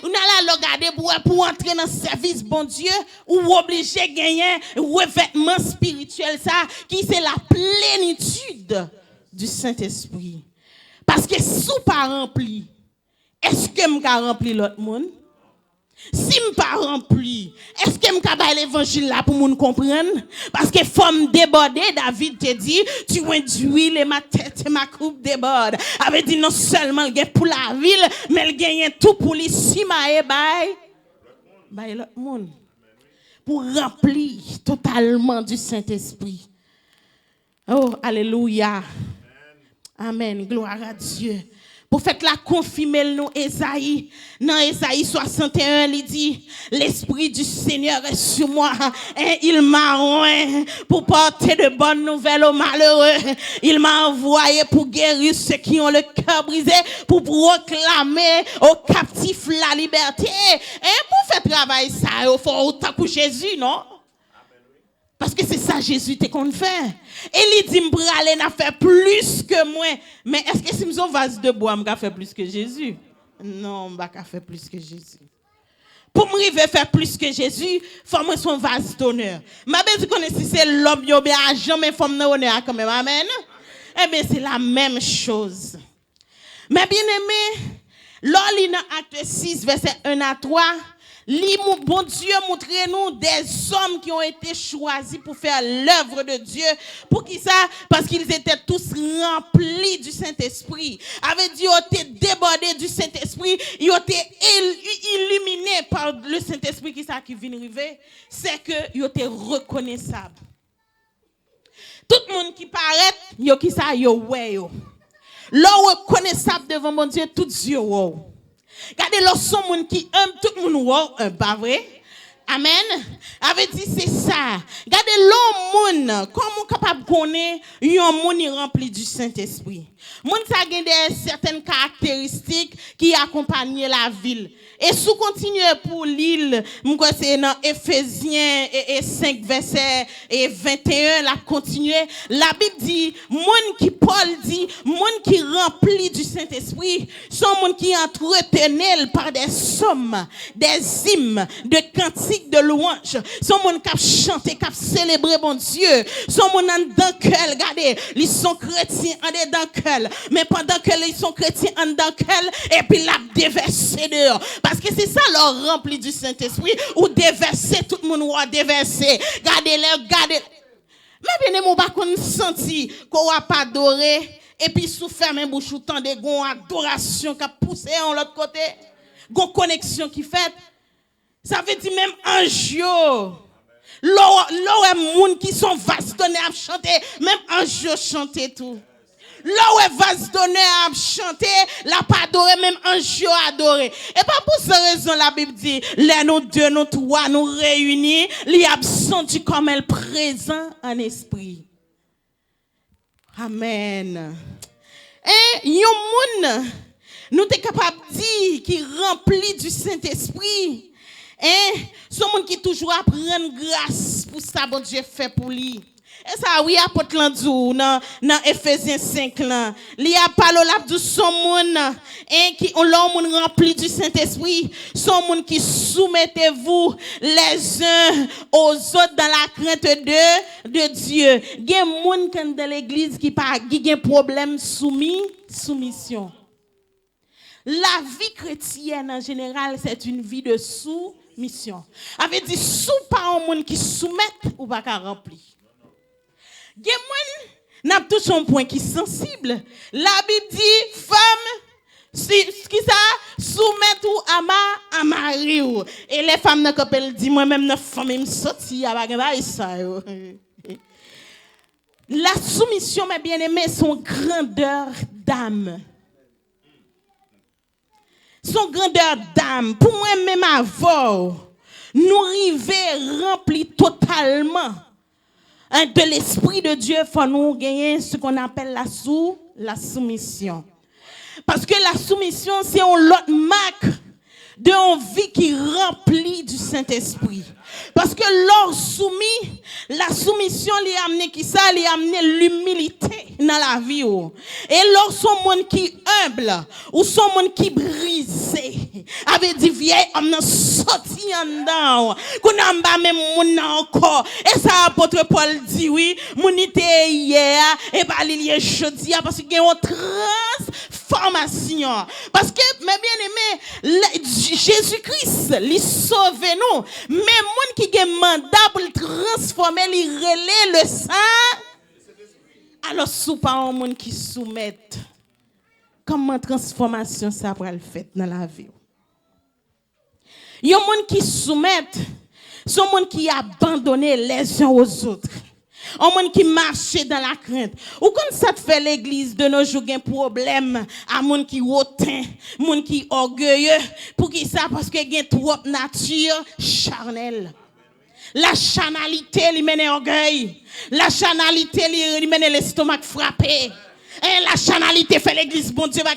On a là regarder pour entrer dans le service bon Dieu ou obligé gagner revêtement spirituel ça qui c'est la plénitude du Saint-Esprit. Parce que sous pas rempli, est-ce que m'ka rempli l'autre monde? Si je ne pas rempli, est-ce que je vais l'évangile là pour nous comprendre? Parce que femme débordée, David te dit, tu induis et ma tête et ma coupe déborde. Avait dit non seulement il gagne pour la ville, mais il gagne tout pour les simae by l'autre monde. Pour remplir totalement du Saint-Esprit. Oh, alléluia. Amen. Gloire à Dieu. Pour faire la confirmer nous Ésaïe, dans Ésaïe 61, il dit, l'Esprit du Seigneur est sur moi, et il m'a oint pour porter de bonnes nouvelles aux malheureux. Il m'a envoyé pour guérir ceux qui ont le cœur brisé, pour proclamer aux captifs la liberté. Et pour faire travail ça, il faut autant que Jésus, non? Parce que c'est ça Jésus te qu'on fait. Et il dit m'bralé n'a fait plus que moi. Mais est-ce que si m'son vase de bois m'a fait plus que Jésus? Non, m'a fait plus que Jésus. Pour m'arriver faire plus que Jésus, faut moi son vase d'honneur. M'a dit qu'on si c'est l'homme yo bien jamais faut me honneur quand même. Amen. Eh bien c'est la même chose. Mais bien aimé, lors dans acte 6 verset 1 à 3, bon Dieu montre-nous des hommes qui ont été choisis pour faire l'œuvre de Dieu. Pour qui ça? Parce qu'ils étaient tous remplis du Saint-Esprit. Avait dit, ils étaient débordés du Saint-Esprit. Ils étaient illuminés par le Saint-Esprit qui vient arriver. C'est qu'ils étaient reconnaissables. Tout le monde qui paraît, yo qui ça, yo ouais yo. L'on reconnaissable devant mon Dieu, tout Dieu wow. Regardez, l'on son monde qui aime tout le monde wow, pas vrai? Amen. Avait dit c'est ça. Regardez l'homme monde, comment capable connaître un monde rempli du Saint-Esprit. Monde ça a des certaines caractéristiques qui accompagnent la ville. Et sous continuer pour l'île, c'est dans Éphésiens 5 verset 21 la continuer, la Bible dit monde qui Paul dit monde qui rempli du Saint-Esprit, sont monde qui entretenait par des sommes, des hymnes, de cantiques de louange, sont monde qui chanter, qui célébrer bon Dieu, sont monde dans cœur, regardez, ils sont chrétiens en dedans cœur, mais pendant que ils sont chrétiens en dedans cœur et puis la déverser dehors. Parce que c'est ça leur rempli du Saint-Esprit ou déverser tout le monde ou déverser. Gardez-les, gardez. Mais bien mon pas qu'on senti qu'on va pas adorer et puis sous fermer bouche ou tant de gon adoration qui a poussé en l'autre côté. Gon connexion qui fait. Ça veut dire même ange. Là moun qui sont vastes donné à chanter, même ange chanter tout. Là où elle va se donner à chanter, la pas adorer, même ange adorer. Et pas pour cette raison, la Bible dit, les nous deux, nous trois, nous réunis, les absentis comme elle présent en esprit. Amen. Et yon moun, nous t'es capable de dire, qui rempli du Saint-Esprit. Et son monde qui toujours apprend grâce pour ça, bon Dieu fait pour lui. Et ça, oui, apôtre Landou, dans Ephésiens 5, là. Il y a parlé de son monde, qui ont l'homme rempli du Saint-Esprit, son monde qui soumettez-vous les uns aux autres dans la crainte de Dieu. Il y a des gens dans l'église qui ont un problème soumission. La vie chrétienne en général, c'est une vie de soumission. Avait dit, sous pas un monde qui soumet ou pas qu'à remplir. Il y a n'a touché un point qui est sensible. La Bible dit, femme, qui ça, soumettre ou à mari. Et les femmes n'a qu'elle dit, moi-même, la femme, me sorti, à ça. La soumission, mes bien-aimés, son grandeur d'âme. Son grandeur d'âme. Pour moi-même, avant, nous arriver remplis totalement de l'Esprit de Dieu, il faut nous gagner ce qu'on appelle la soumission. Parce que la soumission, c'est une autre marque d'une vie qui remplit du Saint-Esprit. Parce que l'or soumis, la soumission lui a amené qui ça, lui a amené l'humilité dans la vie. Et l'or son monde qui humble ou son monde qui brisé, avait dit vieille homme n'a sorti en dedans, qu'on a pas même mon encore. Et ça apôtre Paul dit oui, mon était hier et pas il est jeudi parce qu'il y a une transformation. Parce que mes bien-aimés, Jésus-Christ lui sauve nous, mais monde qui a mandat pour transformer, lui relayer le sang. Alors sous pas un monde qui soumet. Comment transformation ça va le faire dans la vie? Il y a un monde qui soumet, c'est un monde qui abandonne les uns aux autres. Un monde qui marche dans la crainte. Ou quand ça te fait l'église de nos jours, un problème à monde qui hautain, monde qui orgueilleux. Pour qui ça? Parce que y a trop nature charnelle. La charnalité lui mène orgueil. La charnalité lui mène l'estomac frappé. Et la charnalité fait l'église, bon Dieu, pas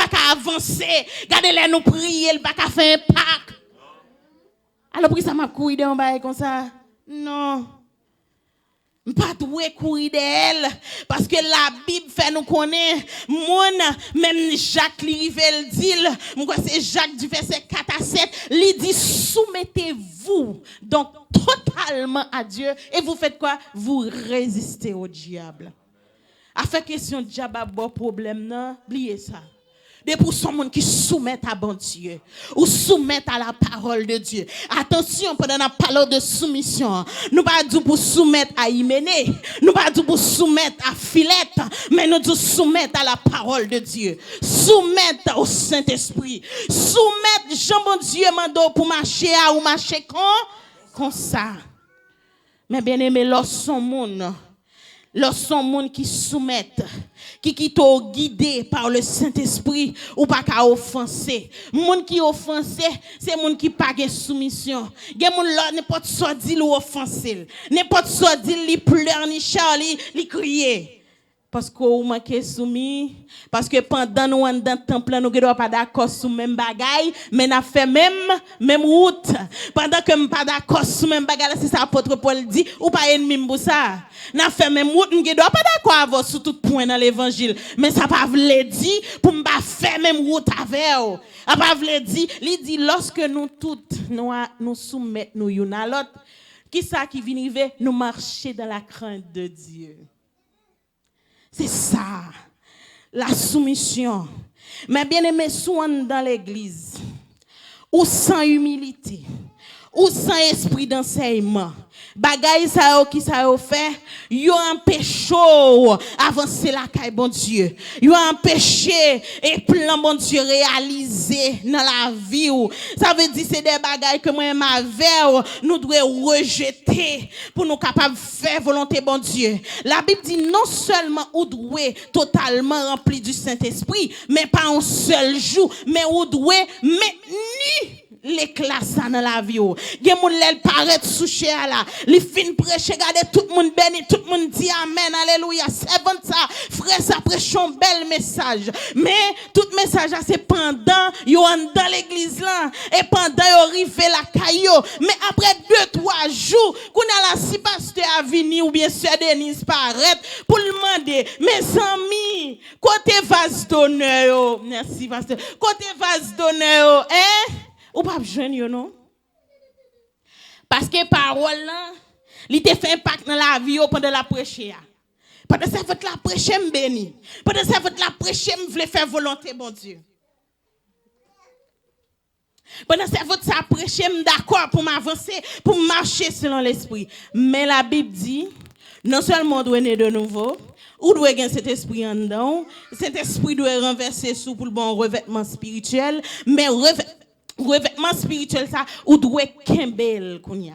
qu'à avancer. Gardez-les nous prier, pas qu'à faire un Pâques. Alors, pour ça m'a couru de un bail comme ça? Non. Pas doué courir d'elle parce que la Bible fait nous connaître même Jacques Rivel dit c'est Jacques du verset 4 à 7 il dit soumettez-vous donc totalement à Dieu et vous faites quoi? Vous résistez au diable. A fait question diable a bon problème non, oubliez ça. De pour son monde qui soumet à bon Dieu ou soumet à la parole de Dieu. Attention, pendant la parole de soumission, nous pas dire pour soumettre à Hyménée, nous pas dire pour soumettre à Philette, mais nous disons soumettre à la parole de Dieu, soumettre au Saint-Esprit, soumettre Jean bon Dieu mando pour marcher à ou marcher comme ça. Mais bien aimé, lorsque son monde Lorsqu'on monde qui soumettent, qui t'ont guidé par le Saint-Esprit ou pas qu'à offenser. Monde qui offensé, c'est monde qui pas de soumission. Gen monde là n'importe soit dit ou offenser. N'importe soit dit li pleure ni charlie, li crier. Parce qu'on manque soumis, parce que pendant nous en dans temple nous ne pas d'accord sur même bagaille, mais n'a fait même route. Pendant que nous pas d'accord sur même bagaille, c'est ça apôtre Paul dit ou pas ennemi pour ça. N'a fait même route, nous ne pas d'accord avec sur tout point dans l'évangile, mais ça pas veut dire pour pas faire même route avec eux. Ça pas veut dire, il dit lorsque nous toutes nous soumettons nous une à l'autre, qui ça qui vient arriver, nous marcher dans la crainte de Dieu. C'est ça, la soumission. Mais bien aimé, souvent dans l'église, ou sans humilité, ou sans esprit d'enseignement, bagay ça yo qui ça yo fait, yo empêché avancer la caille bon Dieu. Yo empêché et plan bon Dieu réaliser dans la vie ou. Ça veut dire c'est des bagay que moi m'avais nous devons rejeter pour nous capables faire volonté bon Dieu. La Bible dit non seulement ou doit totalement rempli du Saint-Esprit, mais pas un seul jour, mais ou doit maintenir l'éclat ça dans la vie. Gen moun lèl paraît souché là, li fin prêcher, regardez tout le monde béni, tout le monde dit amen, alléluia. C'est bon ça, frère, ça prêche un bel message. Mais tout message c'est pendant yo dans l'église là et pendant yo rivé la caillou, mais après 2-3 jours, qu'on a la si pasteur a vini ou bien sœur Denise paraît pour demander mes amis, côté vase d'honneur, merci pasteur. Côté vase d'honneur, ou pas jeune yo non? Parce que parole là, il te fait impact dans la vie pendant la prêcher. Pendant ça votre la prêcher me béni. Pendant ça votre la prêcher me voulait faire volonté bon Dieu. Pendant ça votre ça prêcher me d'accord pour m'avancer, pour marcher selon l'esprit. Mais la Bible dit non seulement on doit naître de nouveau, ou doit gagner cet esprit en dedans, cet esprit doit renverser sous pour le bon revêtement spirituel, mais revêtement spirituel ça ou doit kembel kounya.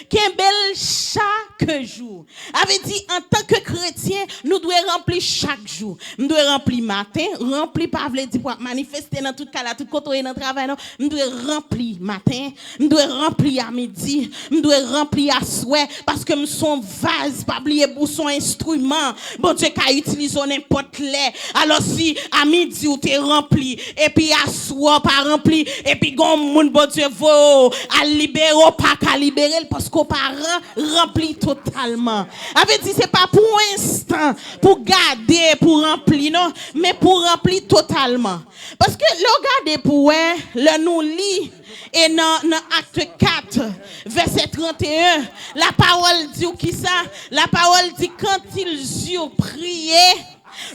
Kembel chaque jour. Avait dit en tant que chrétien, nous devons remplir chaque jour. Nous devons remplir matin, remplir pas veut dire pour manifester dans tout cas là, tout côté dans travail non. Nous devons remplir matin, nous devons remplir à midi, nous devons remplir à soir parce que nous sommes vase, pas oublier pour son instrument. Bon Dieu qu'a utilisé n'importe les. Alors si à midi ou t'es rempli et puis à soir pas rempli et puis gon moun bon Dieu veut à libérer pas qu'à libérer parce qu'aux parents remplis totalement. Avait dit c'est pas pour un instant, pour garder, pour remplir non, mais pour remplir totalement. Parce que le garder pour le nous lit et dans acte 4 verset 31, la parole dit qui ça? La parole dit quand ils eurent prié,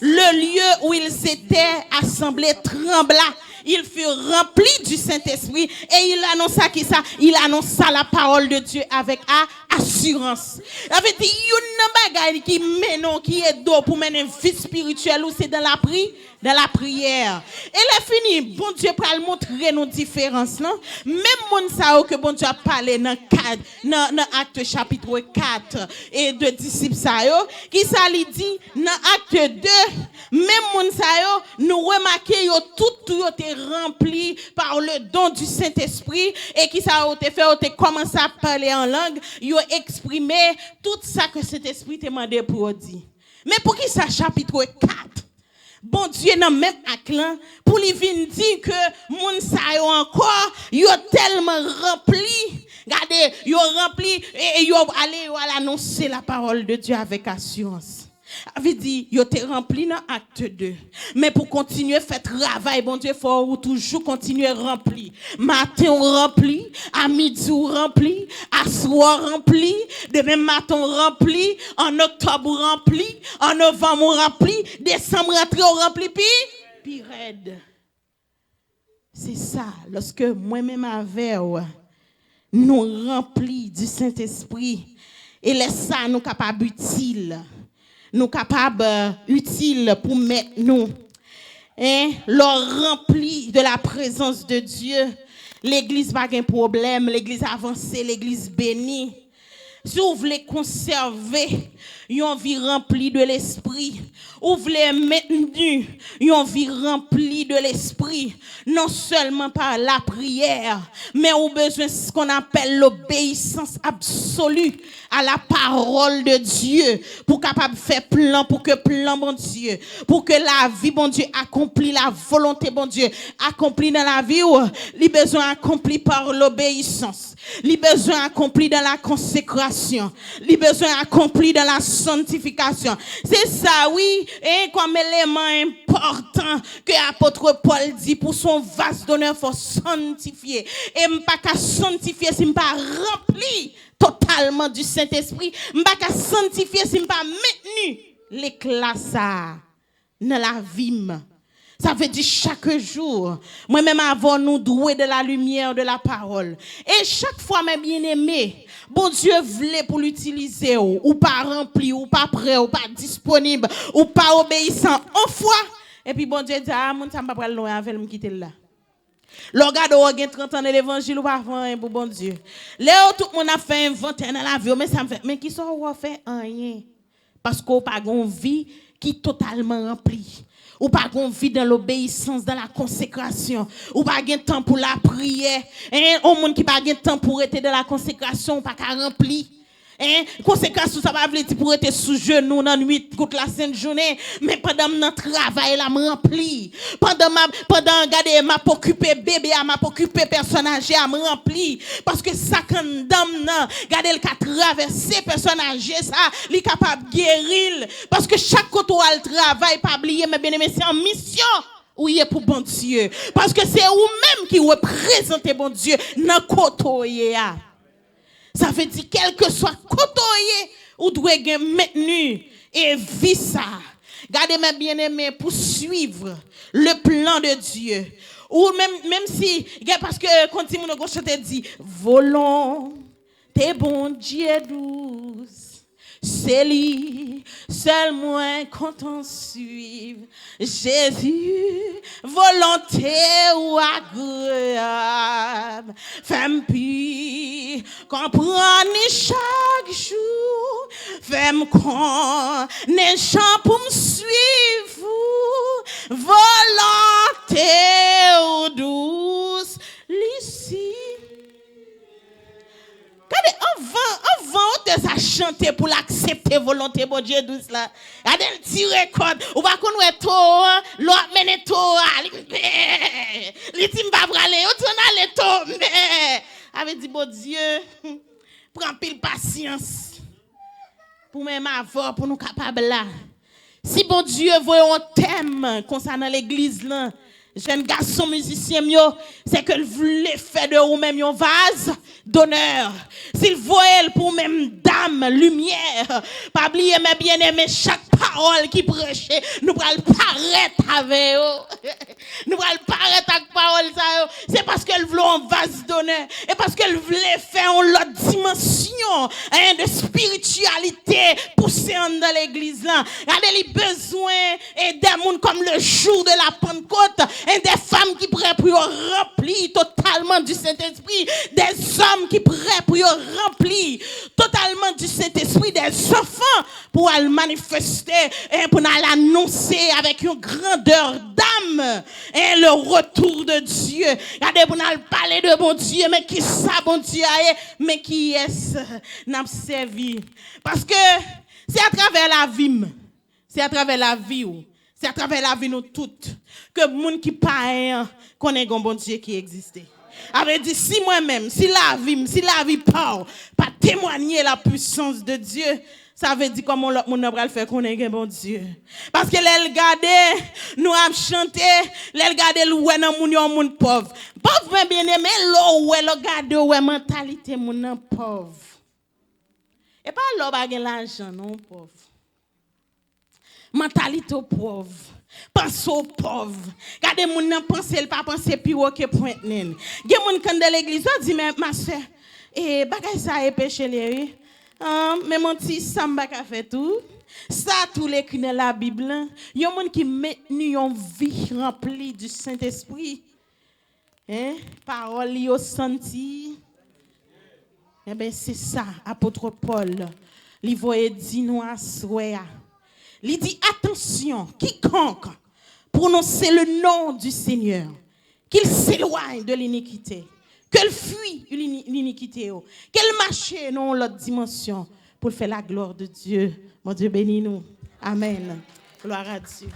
le lieu où ils s'étaient assemblés trembla. Il fut rempli du Saint-Esprit et il annonça qui ça? Il annonça la parole de Dieu avec assurance. Il avait dit, il y a une qui mène, qui est d'eau pour mener une vie spirituelle ou c'est dans la prière. Et là fini, bon Dieu pour le montrer nos différences, non? Même mon sao que bon Dieu a parlé dans acte chapitre 4 et de disciples ça yo, qui ça lui dit dans acte 2, même mon sao nous remarquer yo tout yo été rempli par le don du Saint-Esprit et qui ça a été fait, on commencé à parler en langue, yo exprimé tout ça que cet esprit t'a demandé pour dire. Mais pour qui ça chapitre 4? Bon Dieu dans même aclan pour lui venir dire que moun sa yo encore yo tellement rempli, regardez, yo rempli et yo aller annoncer la parole de Dieu avec assurance. Avait dit yo te rempli dans acte 2. Mais pour continuer faire travail bon Dieu faut toujours continuer rempli. Matin rempli, à midi rempli, à soir rempli, demain matin rempli, en octobre rempli, en novembre rempli, décembre rempli puis raide. C'est ça lorsque moi-même avec nous remplis du Saint-Esprit et laisse ça nous capable utile. Nous capables utiles pour mettre nous leur rempli de la présence de Dieu. L'église pas un problème, l'église avancée, l'église bénie. Si vous voulez conserver une vie remplie de l'esprit, vous voulez maintenir une vie remplie de l'esprit, non seulement par la prière, mais vous avez besoin de ce qu'on appelle l'obéissance absolue à la parole de Dieu, pour capable faire plan, pour que plan, bon Dieu, pour que la vie, bon Dieu, accomplit la volonté, bon Dieu, accomplit dans la vie, les besoins accomplis par l'obéissance, les besoins accomplis dans la consécration, les besoins accomplis dans la sanctification. C'est ça, oui, et comme élément important que l'apôtre Paul dit pour son vase d'honneur, il faut sanctifier. Et pas qu'à sanctifier si je pas rempli totalement du Saint-Esprit, pas qu'à sanctifier si je pas maintenu l'éclat ça dans la vie. Ça veut dire chaque jour, moi-même avant nous douer de la lumière de la parole. Et chaque fois, mes bien-aimés, bon Dieu voulait pour l'utiliser, ou pas rempli, ou pas prêt, ou pas disponible, ou pas obéissant, en foi. Et puis bon Dieu dit, ah, mon ça m'a pas loin avec me quitter là. Le regarde ou a 30 ans de l'évangile ou pas pour bon Dieu. Là tout le monde a fait inventaire dans la vie, mais ça me fait, mais qui sont ou fait rien. Parce qu'on pas une vie qui est totalement remplie. Ou pas qu'on vit dans l'obéissance, dans la consécration. Ou pas de temps pour la prière. Au monde qui pas de temps pour être dans la consécration, pas qu'à remplir. Conséquence, ça va dire pour être sous genou dans la nuit, toute la sainte journée. Mais pendant mon travail, là, me rempli. Pendant, regardez, m'a occupé bébé, m'a occupé personne âgée, m'a rempli. Parce que ça, quand dame, regardez, le qu'a traversé personne âgée, ça, il est capable de guérir. Parce que chaque côté où elle travaille, pas oublier, mais bien aimé, c'est en mission. Oui, pour bon Dieu. Parce que c'est vous-même qui représentez bon Dieu dans côté. Ça veut dire, quel que soit côté, ou doit maintenu et vivre ça. Gardez mes bien-aimés pour suivre le plan de Dieu. Ou même si, parce que quand il me chanter dit, volonté bon Dieu douce. C'est lui, seul moins content suivre Jésus, volonté ou agréable, femme puis comprendre chaque jour, femme connaître pour me suivre, volonté ou douce, l'ici. Avant de ça chanter pour l'accepter volonté bon Dieu douce là. Regardez le petit record ou pas qu'on est tôt, l'autre mène tôt, les tim pas braler, on aller tôt mais avait dit bon Dieu, prends pile patience. Pour même avoir pour nous capables là. Si bon Dieu voit un thème concernant l'église là, jeune garçon musicien c'est que voulait faire de vous-même un vase d'honneur. S'il voyait pour même dame lumière, pas oublier mes bien-aimés chaque parole qui prêchait, nous allons paraître avec eux. Nous allons paraître avec parole ça. C'est parce qu'elle voulait un vase d'honneur et parce qu'elle voulait faire une autre dimension de spiritualité poussée dans l'église là. Regardez les besoins et des gens comme le jour de la Pentecôte. Et des femmes qui prêtent pour remplir totalement du Saint-Esprit. Des hommes qui prêtent pour remplir totalement du Saint-Esprit. Des enfants pour le manifester et pour l'annoncer avec une grandeur d'âme. Et le retour de Dieu. Regardez, pour nous parler de bon Dieu. Mais qui ça, bon Dieu, mais qui est-ce n'a servi? Parce que c'est à travers la vie. C'est à travers la vie. C'est à travers la vie nous toutes que les gens qui parlent connaissent un bon Dieu qui existe. Avait dit si moi-même, si la vie parle, pas témoigner la puissance de Dieu, ça veut dire comment l'autre monde va le faire connaître un bon Dieu. Parce que les regarder, nous avons chanté, les regarder louer dans moun pauvre. Pauvre bien aimé, l'eau le regarder ouais mentalité moun pauvre. Et pas l'eau ba gen l'argent non pauvre. Mentalité pauvre. Pense aux pauvres. Regardez moun nan pense, il pas penser plus haut que pointe nen. Gen moun kan de l'église dit mais ma sœur, bagay ça est péché les. Mais mon petit samba ka fait tout. Ça tout l'écrit dans la Bible. Yon moun qui maintenu yon vie remplie du Saint-Esprit. Parole yo senti. Eh bien, c'est ça, apôtre Paul. Il voyait dit nous à souhait. Il dit attention, quiconque prononcer le nom du Seigneur, qu'il s'éloigne de l'iniquité, qu'elle fuit l'iniquité, qu'elle marche dans l'autre dimension pour faire la gloire de Dieu. Mon Dieu bénis nous. Amen. Gloire à Dieu.